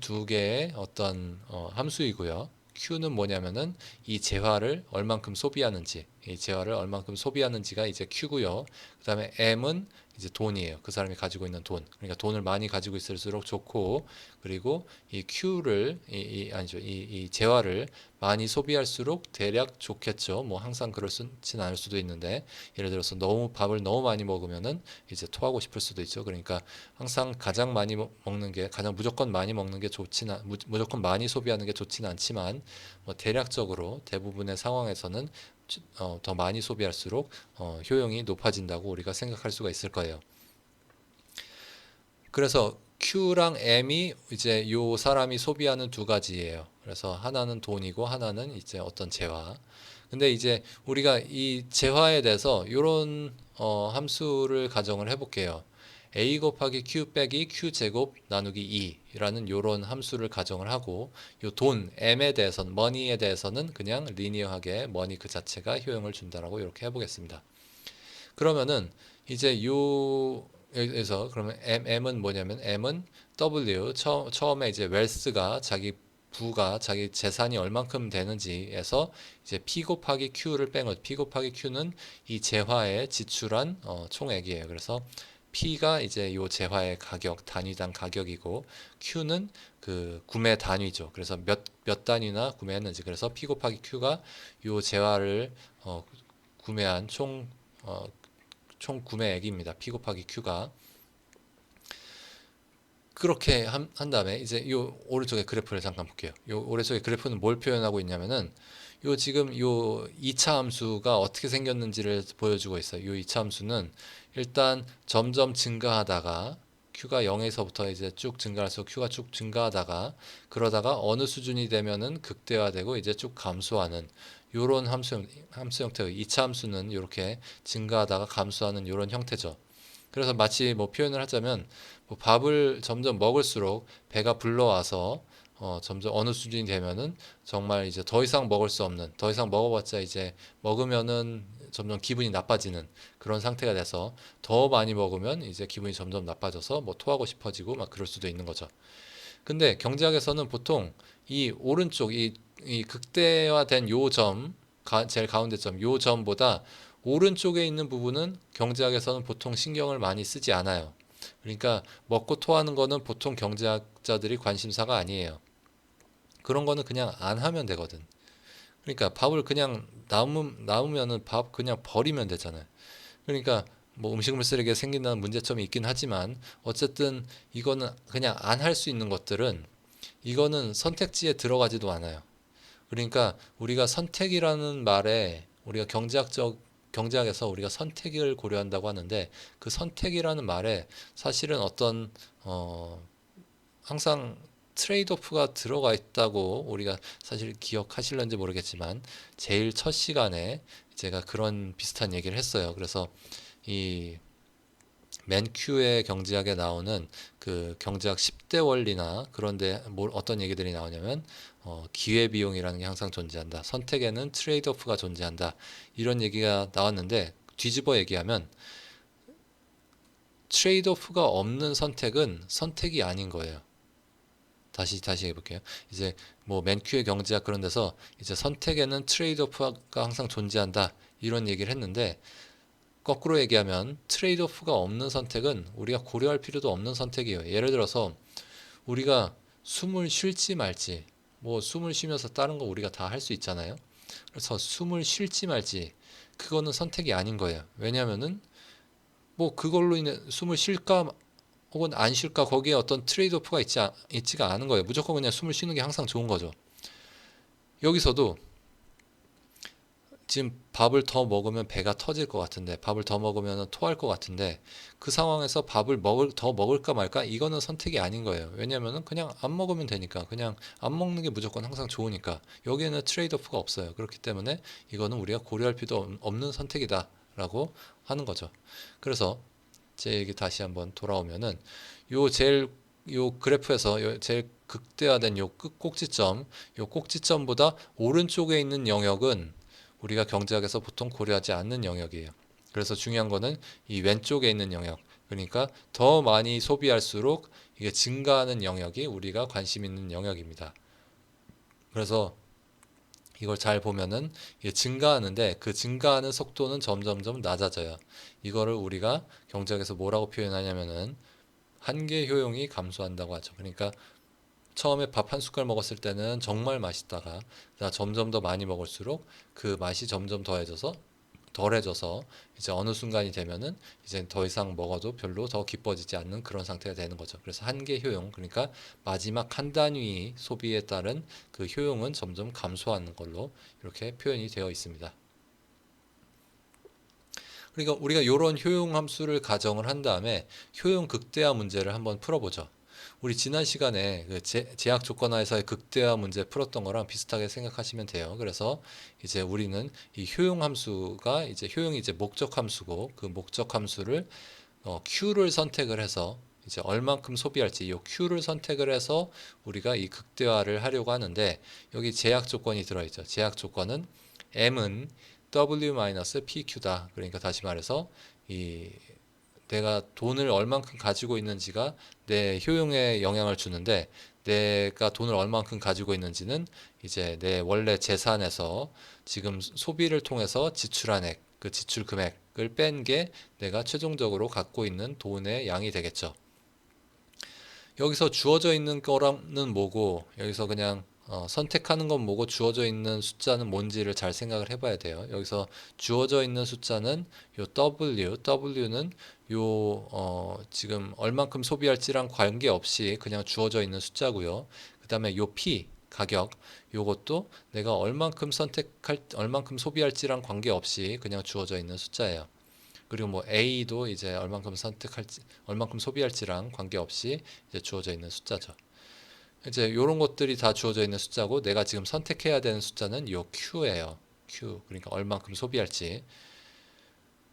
두 개의 어떤 함수이고요. q는 뭐냐면은 이 재화를 얼만큼 소비하는지, 이 재화를 얼만큼 소비하는지가 이제 q고요. 그다음에 m은 이제 돈이에요. 그 사람이 가지고 있는 돈. 그러니까 돈을 많이 가지고 있을수록 좋고, 그리고 이 q를 아니죠. 이 재화를 많이 소비할수록 대략 좋겠죠. 뭐 항상 그렇진 않을 수도 있는데 예를 들어서 밥을 너무 많이 먹으면은 이제 토하고 싶을 수도 있죠. 그러니까 항상 가장 많이 먹는 게 가장 무조건 많이 먹는 게 무조건 많이 소비하는 게 좋지는 않지만 뭐 대략적으로 대부분의 상황에서는 더 많이 소비할수록 효용이 높아진다고 우리가 생각할 수가 있을 거예요. 그래서 Q랑 M이 이제 요 사람이 소비하는 두 가지예요. 그래서 하나는 돈이고 하나는 이제 어떤 재화. 근데 이제 우리가 이 재화에 대해서 이런 함수를 가정을 해볼게요. a 곱하기 q 빼기 q 제곱 나누기 2라는 이런 함수를 가정을 하고 요 돈 m에 대해서는 머니에 대해서는 그냥 리니어하게 머니 그 자체가 효용을 준다라고 이렇게 해보겠습니다. 그러면은 이제 요에서 그러면 M은 뭐냐면 M은 W 처음에 이제 웰스가 자기 재산이 얼만큼 되는지에서 이제 P 곱하기 Q를 뺀 것. P 곱하기 Q는 이 재화에 지출한 총액이에요. 그래서 P가 이제 요 재화의 가격 단위당 가격이고 Q는 그 구매 단위죠. 그래서 몇 단위나 구매했는지. 그래서 P 곱하기 Q가 요 재화를 구매한 총 구매액입니다. P 곱하기 Q가. 그렇게 한 다음에 이제 요 오른쪽에 그래프를 잠깐 볼게요. 요 오른쪽에 그래프는 뭘 표현하고 있냐면은 요 지금 요 2차 함수가 어떻게 생겼는지를 보여주고 있어요. 요 2차 함수는 일단 점점 증가하다가 Q가 0에서부터 이제 쭉 증가해서 Q가 쭉 증가하다가 그러다가 어느 수준이 되면은 극대화되고 이제 쭉 감소하는 요런 함수 형태의 2차 함수는 이렇게 증가하다가 감소하는 요런 형태죠. 그래서 마치 뭐 표현을 하자면 뭐 밥을 점점 먹을수록 배가 불러와서 점점 어느 수준이 되면은 정말 이제 더 이상 먹을 수 없는 더 이상 먹어봤자 이제 먹으면은 점점 기분이 나빠지는 그런 상태가 돼서 더 많이 먹으면 이제 기분이 점점 나빠져서 뭐 토하고 싶어지고 막 그럴 수도 있는 거죠. 근데 경제학에서는 보통 이 오른쪽 이 극대화된 요 점, 제일 가운데 점, 요 점보다 오른쪽에 있는 부분은 경제학에서는 보통 신경을 많이 쓰지 않아요. 그러니까 먹고 토하는 거는 보통 경제학자들이 관심사가 아니에요. 그런 거는 그냥 안 하면 되거든. 그러니까 밥을 그냥 남으면은 밥 그냥 버리면 되잖아요. 그러니까 뭐 음식물 쓰레기가 생긴다는 문제점이 있긴 하지만 어쨌든 이거는 그냥 안 할 수 있는 것들은 이거는 선택지에 들어가지도 않아요. 그러니까 우리가 선택이라는 말에 우리가 경제학에서 우리가 선택을 고려한다고 하는데 그 선택이라는 말에 사실은 어떤 항상 트레이드오프가 들어가 있다고 우리가 사실 기억하실런지 모르겠지만 제일 첫 시간에 제가 그런 비슷한 얘기를 했어요. 그래서 이 맨큐의 경제학에 나오는 그 경제학 10대 원리나 그런데 어떤 얘기들이 나오냐면 기회비용이라는 게 항상 존재한다. 선택에는 트레이드오프가 존재한다. 이런 얘기가 나왔는데 뒤집어 얘기하면 트레이드오프가 없는 선택은 선택이 아닌 거예요. 다시 해볼게요. 이제 뭐 맨큐의 경제학 그런 데서 이제 선택에는 트레이드오프가 항상 존재한다. 이런 얘기를 했는데 거꾸로 얘기하면 트레이드오프가 없는 선택은 우리가 고려할 필요도 없는 선택이에요. 예를 들어서 우리가 숨을 쉴지 말지, 뭐 숨을 쉬면서 다른 거 우리가 다 할 수 있잖아요. 그래서 숨을 쉴지 말지, 그거는 선택이 아닌 거예요. 왜냐면은 뭐 그걸로 인해 숨을 쉴까 혹은 안 쉴까 거기에 어떤 트레이드오프가 있지가 않은 거예요. 무조건 그냥 숨을 쉬는 게 항상 좋은 거죠. 여기서도 지금 밥을 더 먹으면 배가 터질 것 같은데 밥을 더 먹으면 토할 것 같은데 그 상황에서 밥을 더 먹을까 말까 이거는 선택이 아닌 거예요. 왜냐면은 그냥 안 먹으면 되니까 그냥 안 먹는 게 무조건 항상 좋으니까 여기에는 트레이드오프가 없어요. 그렇기 때문에 이거는 우리가 고려할 필요도 없는 선택이다라고 하는 거죠. 그래서 제 얘기 다시 한번 돌아오면은 요 그래프에서 제일 극대화된 요 끝 꼭지점, 요 꼭지점보다 오른쪽에 있는 영역은 우리가 경제학에서 보통 고려하지 않는 영역이에요. 그래서 중요한 거는 이 왼쪽에 있는 영역, 그러니까 더 많이 소비할수록 이게 증가하는 영역이 우리가 관심 있는 영역입니다. 그래서 이걸 잘 보면은 이게 증가하는데 그 증가하는 속도는 점점점 낮아져요. 이거를 우리가 경제학에서 뭐라고 표현하냐면은 한계 효용이 감소한다고 하죠. 그러니까 처음에 밥 한 숟갈 먹었을 때는 정말 맛있다가 점점 더 많이 먹을수록 그 맛이 점점 덜해져서 이제 어느 순간이 되면은 이제 더 이상 먹어도 별로 더 기뻐지지 않는 그런 상태가 되는 거죠. 그래서 한계 효용, 그러니까 마지막 한 단위 소비에 따른 그 효용은 점점 감소하는 걸로 이렇게 표현이 되어 있습니다. 그러니까 우리가 이런 효용 함수를 가정을 한 다음에 효용 극대화 문제를 한번 풀어보죠. 우리 지난 시간에 그 제약 조건하에서의 극대화 문제 풀었던 거랑 비슷하게 생각하시면 돼요. 그래서 이제 우리는 이 효용 함수가 이제 효용이 이제 목적 함수고 그 목적 함수를 Q를 선택을 해서 이제 얼만큼 소비할지 이 Q를 선택을 해서 우리가 이 극대화를 하려고 하는데 여기 제약 조건이 들어있죠. 제약 조건은 M은 W-PQ다. 그러니까 다시 말해서 이 내가 돈을 얼만큼 가지고 있는지가 내 효용에 영향을 주는데 내가 돈을 얼만큼 가지고 있는지는 이제 내 원래 재산에서 지금 소비를 통해서 지출한 액, 그 지출 금액을 뺀 게 내가 최종적으로 갖고 있는 돈의 양이 되겠죠. 여기서 주어져 있는 거는 뭐고 여기서 그냥 선택하는 건 뭐고 주어져 있는 숫자는 뭔지를 잘 생각을 해봐야 돼요. 여기서 주어져 있는 숫자는 요 W는 지금 얼만큼 소비할지랑 관계없이 그냥 주어져 있는 숫자고요. 그 다음에 요 P 가격 요것도 내가 얼만큼 소비할지랑 관계없이 그냥 주어져 있는 숫자예요. 그리고 뭐 A도 이제 얼만큼 소비할지랑 관계없이 이제 주어져 있는 숫자죠. 이제 이런 것들이 다 주어져 있는 숫자고 내가 지금 선택해야 되는 숫자는 요 Q예요. Q. 그러니까 얼만큼 소비할지.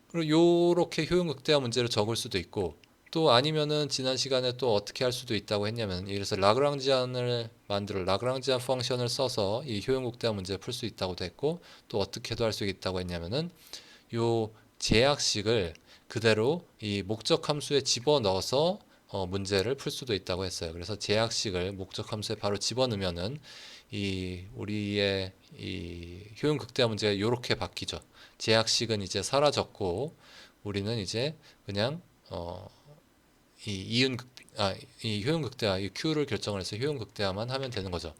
그리고 요렇게 효용 극대화 문제를 적을 수도 있고 또 아니면은 지난 시간에 또 어떻게 할 수도 있다고 했냐면 이래서 라그랑지안 펑션을 써서 이 효용 극대화 문제를 풀 수 있다고도 했고 또 어떻게도 할 수 있다고 했냐면은 요 제약식을 그대로 이 목적 함수에 집어넣어서 문제를 풀 수도 있다고 했어요. 그래서 제약식을 목적 함수에 바로 집어넣으면은 이 우리의 이 효용 극대화 문제가 이렇게 바뀌죠. 제약식은 이제 사라졌고 우리는 이제 그냥 이 이윤 극, 이 효용 극대화, 이 Q를 결정을 해서 효용 극대화만 하면 되는 거죠.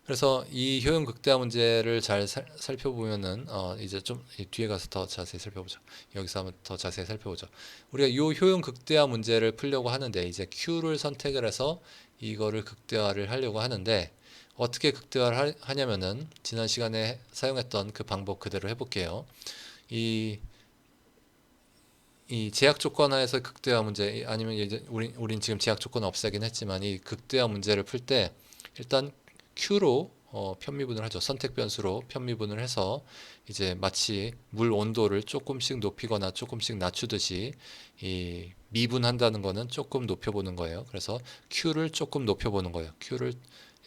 그래서 이 효용 극대화 문제를 잘 살펴보면은 이제 좀 뒤에 가서 더 자세히 살펴보죠. 여기서 한번 더 자세히 살펴보죠. 우리가 이 효용 극대화 문제를 풀려고 하는데 이제 Q를 선택을 해서 이거를 극대화를 하려고 하는데 어떻게 극대화를 하냐면은 지난 시간에 사용했던 그 방법 그대로 해볼게요. 이 이 제약 조건 하에서 극대화 문제 아니면 이제 우린 지금 제약 조건을 없애긴 했지만 이 극대화 문제를 풀 때 일단 Q로 편미분을 하죠. 선택 변수로 편미분을 해서 이제 마치 물 온도를 조금씩 높이거나 조금씩 낮추듯이 이 미분한다는 거는 조금 높여보는 거예요. 그래서 Q를 조금 높여보는 거예요. Q를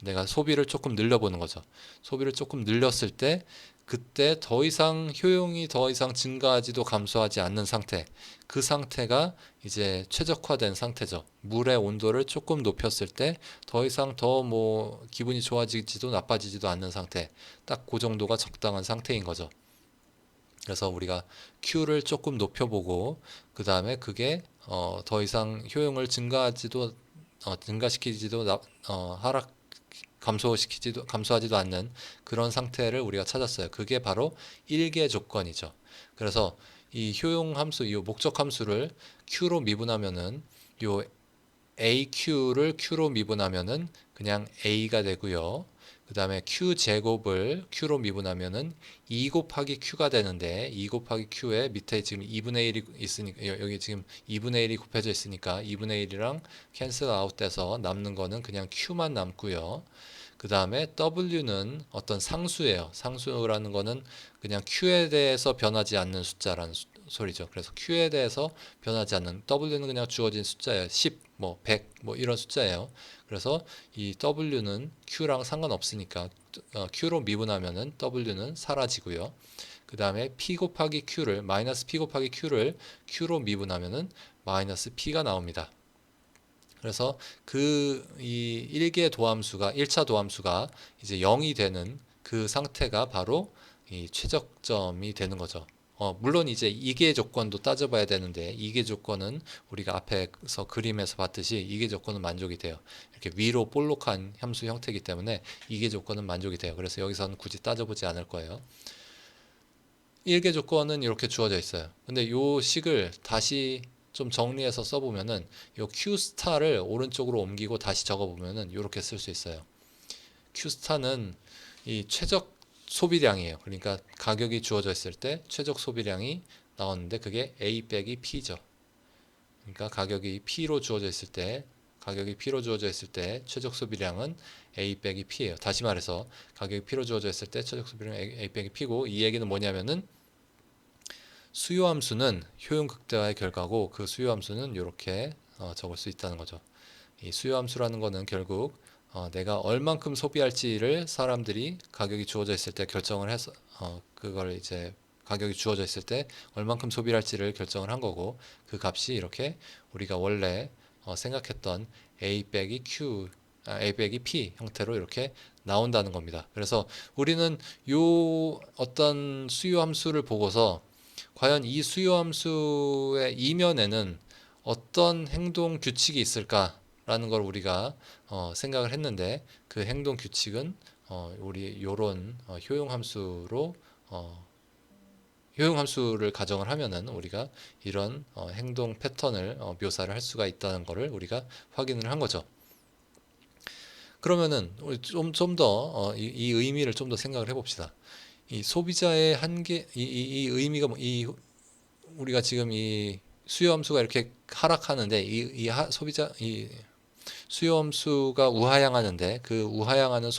내가 소비를 조금 늘려보는 거죠. 소비를 조금 늘렸을 때 그때 더 이상 효용이 더 이상 증가하지도 감소하지 않는 상태. 그 상태가 이제 최적화된 상태죠. 물의 온도를 조금 높였을 때 더 이상 더 뭐 기분이 좋아지지도 나빠지지도 않는 상태. 딱 그 정도가 적당한 상태인 거죠. 그래서 우리가 Q를 조금 높여보고 그 다음에 그게 더 이상 효용을 증가시키지도 하락 감소하지도 않는 그런 상태를 우리가 찾았어요. 그게 바로 일계 조건이죠. 그래서 이 효용 함수, 이 목적 함수를 Q로 미분하면은 요 AQ를 Q로 미분하면은 그냥 A가 되고요. 그 다음에 Q 제곱을 Q로 미분하면은 2 곱하기 Q가 되는데 2 곱하기 Q에 밑에 지금 2분의 1이 있으니까 여기 지금 2분의 1이 곱해져 있으니까 2분의 1이랑 캔슬 아웃돼서 남는 거는 그냥 Q만 남고요. 그 다음에 W는 어떤 상수예요. 상수라는 거는 그냥 Q에 대해서 변하지 않는 숫자라는 소리죠. 그래서 Q에 대해서 변하지 않는 W는 그냥 주어진 숫자예요. 10, 뭐 100, 뭐 이런 숫자예요. 그래서 이 W는 Q랑 상관없으니까 Q로 미분하면은 W는 사라지고요. 그 다음에 P 곱하기 Q를 마이너스 P 곱하기 Q를 Q로 미분하면은 마이너스 P가 나옵니다. 그래서 그 이 1개 도함수가 1차 도함수가 이제 0이 되는 그 상태가 바로 이 최적점이 되는 거죠. 물론 이제 이계 조건도 따져봐야 되는데 이계 조건은 우리가 앞에서 그림에서 봤듯이 이계 조건은 만족이 돼요. 이렇게 위로 볼록한 함수 형태이기 때문에 이계 조건은 만족이 돼요. 그래서 여기서는 굳이 따져보지 않을 거예요. 1개 조건은 이렇게 주어져 있어요. 근데 요 식을 다시 좀 정리해서 써보면은 요 Q 스타를 오른쪽으로 옮기고 다시 적어보면은 이렇게 쓸 수 있어요. Q 스타는 이 최적 소비량이에요. 그러니까 가격이 주어져 있을 때 최적 소비량이 나왔는데 그게 A 빼기 P죠. 그러니까 가격이 P로 주어져 있을 때 최적 소비량은 A 빼기 P예요. 다시 말해서 가격이 P로 주어져 있을 때 최적 소비량은 A 빼기 P고 이 얘기는 뭐냐면은 수요함수는 효용 극대화의 결과고 그 수요함수는 이렇게 적을 수 있다는 거죠. 이 수요함수라는 거는 결국 내가 얼만큼 소비할지를 사람들이 가격이 주어져 있을 때 결정을 해서 그걸 이제 가격이 주어져 있을 때 얼만큼 소비할지를 결정을 한 거고 그 값이 이렇게 우리가 원래 생각했던 A 빼기 Q A 빼기 P 형태로 이렇게 나온다는 겁니다. 그래서 우리는 요 어떤 수요 함수를 보고서 과연 이 수요 함수의 이면에는 어떤 행동 규칙이 있을까라는 걸 우리가 생각을 했는데 그 행동 규칙은 우리 요런 효용 함수를 가정을 하면은 우리가 이런 행동 패턴을 묘사를 할 수가 있다는 것을 우리가 확인을 한 거죠. 그러면은 우리 좀 더 이 의미를 좀 더 생각을 해봅시다. 이 소비자의 한계, 이 의미가 우리가 지금 이 수요 함수가 이렇게 하락하는데 소비자 이 수요 함수가 우하향하는데 그 우하향하는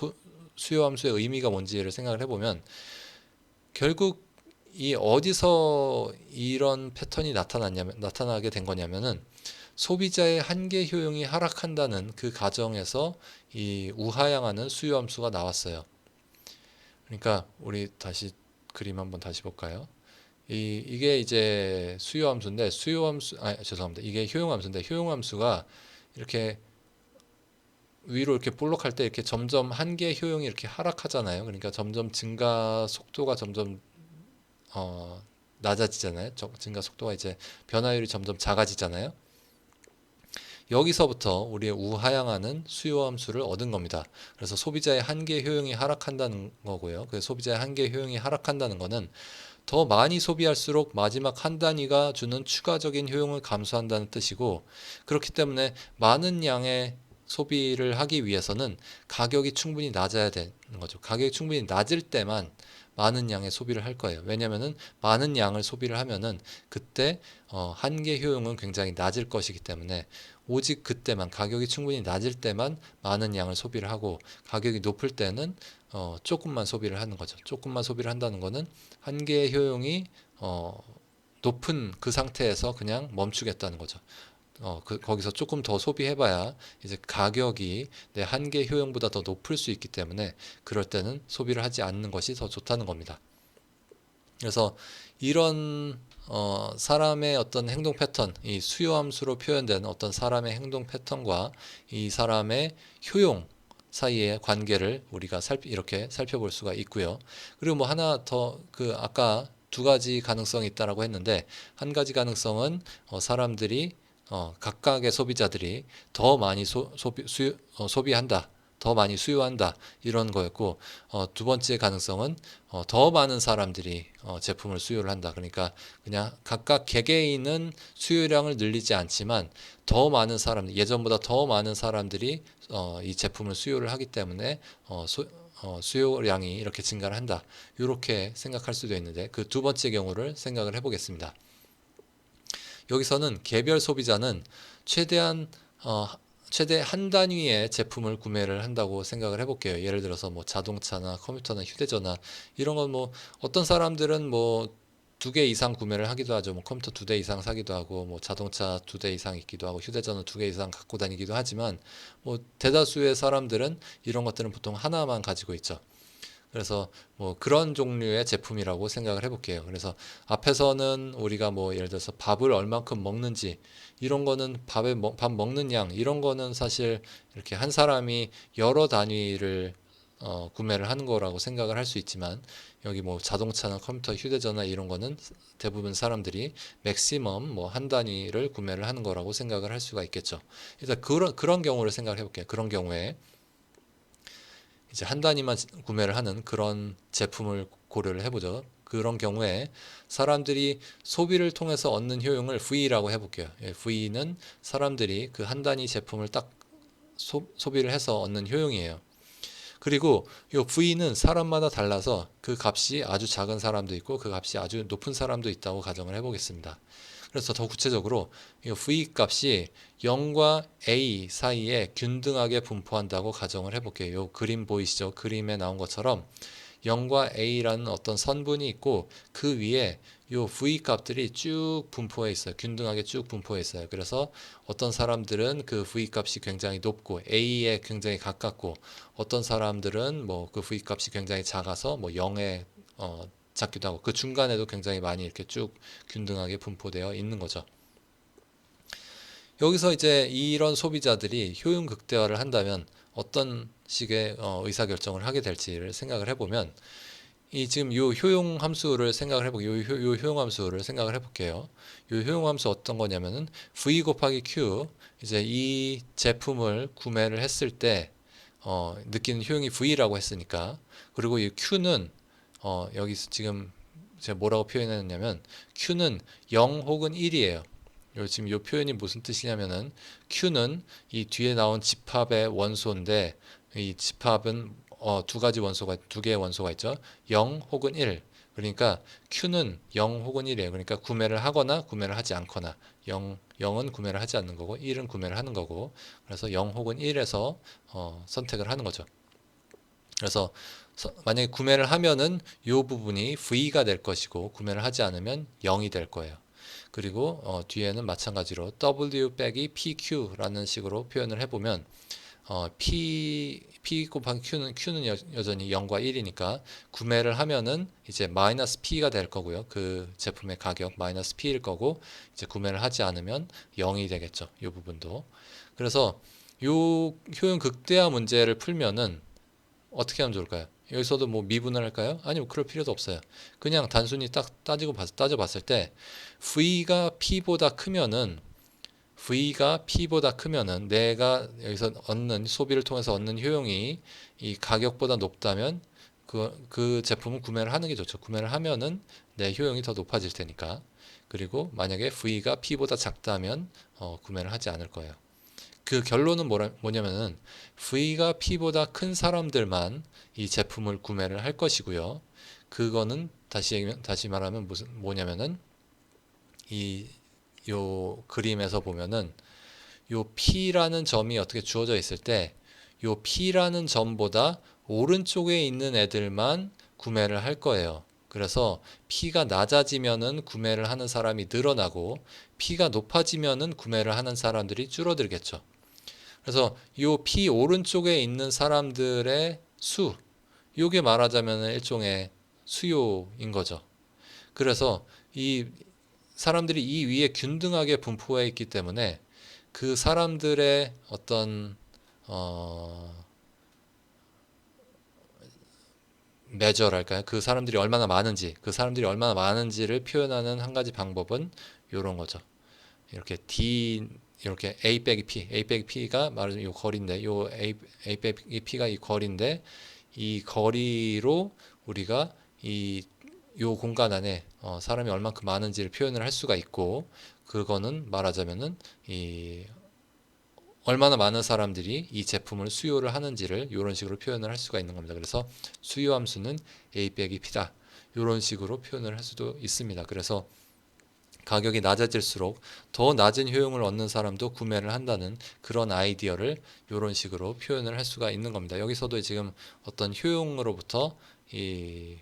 수요 함수의 의미가 뭔지를 생각을 해보면 결국 이 어디서 이런 패턴이 나타나게 된 거냐면은 소비자의 한계 효용이 하락한다는 그 가정에서 이 우하향하는 수요 함수가 나왔어요. 그러니까 우리 다시 그림 한번 다시 볼까요? 이게 이제 수요 함수인데 죄송합니다. 이게 효용 함수인데 효용 함수가 이렇게 위로 이렇게 볼록할 때 이렇게 점점 한계 효용이 이렇게 하락하잖아요. 그러니까 점점 증가 속도가 점점 어, 낮아지잖아요. 증가 속도가 이제 변화율이 점점 작아지잖아요. 여기서부터 우리의 우하향하는 수요 함수를 얻은 겁니다. 그래서 소비자의 한계 효용이 하락한다는 거고요. 그 소비자의 한계 효용이 하락한다는 거는 더 많이 소비할수록 마지막 한 단위가 주는 추가적인 효용을 감소한다는 뜻이고, 그렇기 때문에 많은 양의 소비를 하기 위해서는 가격이 충분히 낮아야 되는 거죠. 가격이 충분히 낮을 때만 많은 양의 소비를 할 거예요. 왜냐하면은 많은 양을 소비를 하면은 그때 한계 효용은 굉장히 낮을 것이기 때문에 오직 그때만, 가격이 충분히 낮을 때만 많은 양을 소비를 하고, 가격이 높을 때는 조금만 소비를 하는 거죠. 조금만 소비를 한다는 거는 한계의 효용이 높은 그 상태에서 그냥 멈추겠다는 거죠. 거기서 조금 더 소비해봐야 이제 가격이 내 한계 효용보다 더 높을 수 있기 때문에 그럴 때는 소비를 하지 않는 것이 더 좋다는 겁니다. 그래서 이런 사람의 어떤 행동 패턴, 이 수요함수로 표현된 어떤 사람의 행동 패턴과 이 사람의 효용 사이의 관계를 우리가 이렇게 살펴볼 수가 있고요. 그리고 뭐 하나 더, 아까 두 가지 가능성이 있다라고 했는데, 한 가지 가능성은 사람들이 각각의 소비자들이 더 많이 소비한다, 더 많이 수요한다, 이런 거였고, 두 번째 가능성은 더 많은 사람들이 제품을 수요를 한다. 그러니까 그냥 각각 개개인은 수요량을 늘리지 않지만 더 많은 사람, 예전보다 더 많은 사람들이 이 제품을 수요를 하기 때문에 수요량이 이렇게 증가를 한다. 이렇게 생각할 수도 있는데, 그 두 번째 경우를 생각을 해보겠습니다. 여기서는 개별 소비자는 최대한 최대 한 단위의 제품을 구매를 한다고 생각을 해볼게요. 예를 들어서 뭐 자동차나 컴퓨터나 휴대전화 이런 건 뭐 어떤 사람들은 뭐 두 개 이상 구매를 하기도 하죠. 뭐 컴퓨터 두 대 이상 사기도 하고, 뭐 자동차 두 대 이상 있기도 하고, 휴대전화 두 개 이상 갖고 다니기도 하지만, 뭐 대다수의 사람들은 이런 것들은 보통 하나만 가지고 있죠. 그래서 뭐 그런 종류의 제품이라고 생각을 해볼게요. 그래서 앞에서는 우리가 뭐 예를 들어서 밥을 얼만큼 먹는지, 이런 거는 밥 먹는 양, 이런 거는 사실 이렇게 한 사람이 여러 단위를 구매를 하는 거라고 생각을 할 수 있지만, 여기 뭐 자동차나 컴퓨터, 휴대전화 이런 거는 대부분 사람들이 맥시멈 뭐 한 단위를 구매를 하는 거라고 생각을 할 수가 있겠죠. 일단 그런 경우를 생각해 볼게요. 그런 경우에 이제 한 단위만 구매를 하는 그런 제품을 고려를 해보죠. 그런 경우에 사람들이 소비를 통해서 얻는 효용을 V라고 해볼게요. V는 사람들이 그 한 단위 제품을 딱 소비를 해서 얻는 효용이에요. 그리고 이 V는 사람마다 달라서 그 값이 아주 작은 사람도 있고 그 값이 아주 높은 사람도 있다고 가정을 해보겠습니다. 그래서 더 구체적으로 이 V 값이 0과 A 사이에 균등하게 분포한다고 가정을 해볼게요. 이 그림 보이시죠? 그림에 나온 것처럼 0과 A라는 어떤 선분이 있고 그 위에 이 V 값들이 쭉 분포해 있어요. 균등하게 쭉 분포해 있어요. 그래서 어떤 사람들은 그 V 값이 굉장히 높고 A에 굉장히 가깝고, 어떤 사람들은 뭐 그 V 값이 굉장히 작아서 뭐 0에 작기도 하고, 그 중간에도 굉장히 많이 이렇게 쭉 균등하게 분포되어 있는 거죠. 여기서 이제 이런 소비자들이 효용 극대화를 한다면 어떤 식의 의사결정을 하게 될지를 생각을 해보면, 이 지금 요 효용 함수를 생각을 해볼게요. 요 효용 함수를 생각을 해볼게요. 요 효용 함수 어떤 거냐면은 V 곱하기 Q, 이제 이 제품을 구매를 했을 때 느끼는 효용이 V라고 했으니까, 그리고 이 Q는 여기서 지금 제가 뭐라고 표현했냐면 Q는 0 혹은 1이에요. 지금 이 표현이 무슨 뜻이냐면은 Q는 이 뒤에 나온 집합의 원소인데, 이 집합은 두 개의 원소가 있죠. 0 혹은 1. 그러니까 Q는 0 혹은 1이에요. 그러니까 구매를 하거나 구매를 하지 않거나, 0은 구매를 하지 않는 거고 1은 구매를 하는 거고, 그래서 0 혹은 1에서 선택을 하는 거죠. 그래서 만약에 구매를 하면은 이 부분이 V가 될 것이고, 구매를 하지 않으면 0이 될 거예요. 그리고 뒤에는 마찬가지로 W 빼기 PQ라는 식으로 표현을 해보면 P 곱하기 Q는 여전히 0과 1이니까 구매를 하면은 이제 마이너스 P가 될 거고요. 그 제품의 가격 마이너스 P일 거고, 이제 구매를 하지 않으면 0이 되겠죠. 이 부분도. 그래서 요 효용 극대화 문제를 풀면은 어떻게 하면 좋을까요? 여기서도 뭐 미분을 할까요? 아니면 그럴 필요도 없어요. 그냥 단순히 딱 따져봤을 때 V가 P보다 크면은 내가 여기서 얻는 소비를 통해서 얻는 효용이 이 가격보다 높다면 그 제품을 구매를 하는 게 좋죠. 구매를 하면은 내 효용이 더 높아질 테니까. 그리고 만약에 V가 P보다 작다면 구매를 하지 않을 거예요. 그 결론은 뭐냐면은 V가 P보다 큰 사람들만 이 제품을 구매를 할 것이고요. 그거는 다시 말하면 뭐냐면은 이 요 그림에서 보면은 요 P라는 점이 어떻게 주어져 있을 때 요 P라는 점보다 오른쪽에 있는 애들만 구매를 할 거예요. 그래서 P가 낮아지면은 구매를 하는 사람이 늘어나고 P가 높아지면은 구매를 하는 사람들이 줄어들겠죠. 그래서 요 P 오른쪽에 있는 사람들의 수, 요게 말하자면 일종의 수요인 거죠. 그래서 이 사람들이 이 위에 균등하게 분포해 있기 때문에 그 사람들의 어떤 메저랄까요? 그 사람들이 얼마나 많은지를 표현하는 한 가지 방법은 이런 거죠. 이렇게 A 빼기 P가 말하자면 이 거리인데, A 빼기 P가 이 거리인데, 이 거리로 우리가 요 공간 안에 사람이 얼만큼 많은지를 표현을 할 수가 있고, 그거는 말하자면은 얼마나 많은 사람들이 이 제품을 수요를 하는지를 이런 식으로 표현을 할 수가 있는 겁니다. 그래서 수요 함수는 A 빼기 P다. 이런 식으로 표현을 할 수도 있습니다. 그래서 가격이 낮아질수록 더 낮은 효용을 얻는 사람도 구매를 한다는 그런 아이디어를 이런 식으로 표현을 할 수가 있는 겁니다. 여기서도 지금 어떤 효용으로부터 이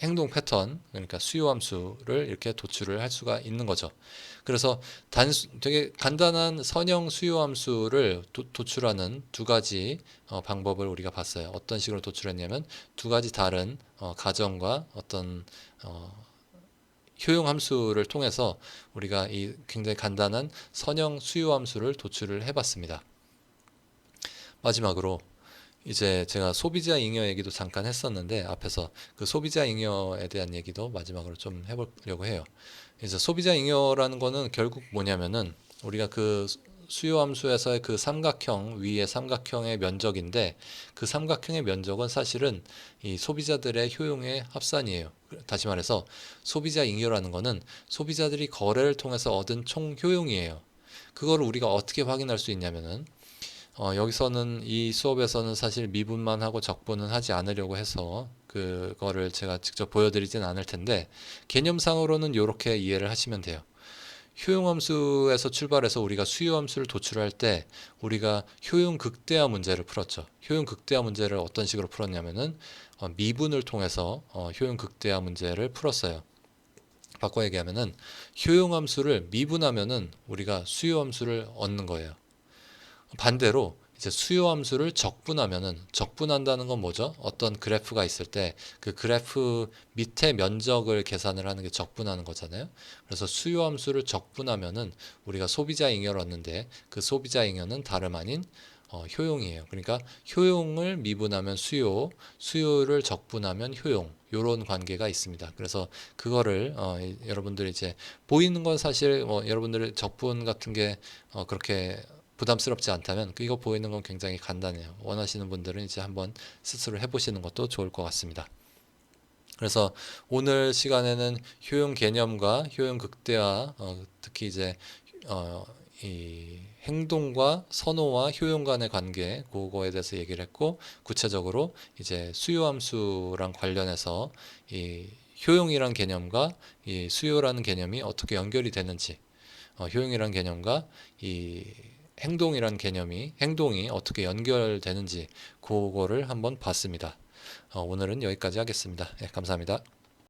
행동 패턴, 그러니까 수요 함수를 이렇게 도출을 할 수가 있는 거죠. 그래서 되게 간단한 선형 수요 함수를 도출하는 두 가지 방법을 우리가 봤어요. 어떤 식으로 도출했냐면 두 가지 다른 가정과 어떤 효용 함수를 통해서 우리가 이 굉장히 간단한 선형 수요 함수를 도출을 해봤습니다. 마지막으로 이제 제가 소비자 잉여 얘기도 잠깐 했었는데 앞에서 그 소비자 잉여에 대한 얘기도 마지막으로 좀 해보려고 해요. 이제 소비자 잉여라는 거는 결국 뭐냐면은 우리가 그 수요 함수에서의 그 삼각형 위의 삼각형의 면적인데 그 삼각형의 면적은 사실은 이 소비자들의 효용의 합산이에요. 다시 말해서 소비자 잉여라는 거는 소비자들이 거래를 통해서 얻은 총 효용이에요. 그거를 우리가 어떻게 확인할 수 있냐면은 여기서는 이 수업에서는 사실 미분만 하고 적분은 하지 않으려고 해서 그거를 제가 직접 보여드리진 않을 텐데 개념상으로는 이렇게 이해를 하시면 돼요. 효용함수에서 출발해서 우리가 수요함수를 도출할 때 우리가 효용 극대화 문제를 풀었죠. 효용 극대화 문제를 어떤 식으로 풀었냐면은 미분을 통해서 효용 극대화 문제를 풀었어요. 바꿔 얘기하면은 효용함수를 미분하면은 우리가 수요함수를 얻는 거예요. 반대로 이제 수요 함수를 적분한다는 건 뭐죠? 어떤 그래프가 있을 때 그 그래프 밑에 면적을 계산을 하는 게 적분하는 거잖아요. 그래서 수요 함수를 적분하면은 우리가 소비자 잉여를 얻는데 그 소비자 잉여는 다름 아닌 효용이에요. 그러니까 효용을 미분하면 수요를 적분하면 효용. 요런 관계가 있습니다. 그래서 그거를 여러분들이 이제 보이는 건 사실 여러분들의 적분 같은 게 그렇게 부담스럽지 않다면 이거 보이는 건 굉장히 간단해요. 원하시는 분들은 이제 한번 스스로 해보시는 것도 좋을 것 같습니다. 그래서 오늘 시간에는 효용 개념과 효용 극대화, 특히 이제 이 행동과 선호와 효용 간의 관계, 그거에 대해서 얘기를 했고, 구체적으로 이제 수요 함수랑 관련해서 이 효용이란 개념과 이 수요라는 개념이 어떻게 연결이 되는지, 효용이란 개념과 이 행동이 어떻게 연결되는지 그거를 한번 봤습니다. 오늘은 여기까지 하겠습니다. 네, 감사합니다.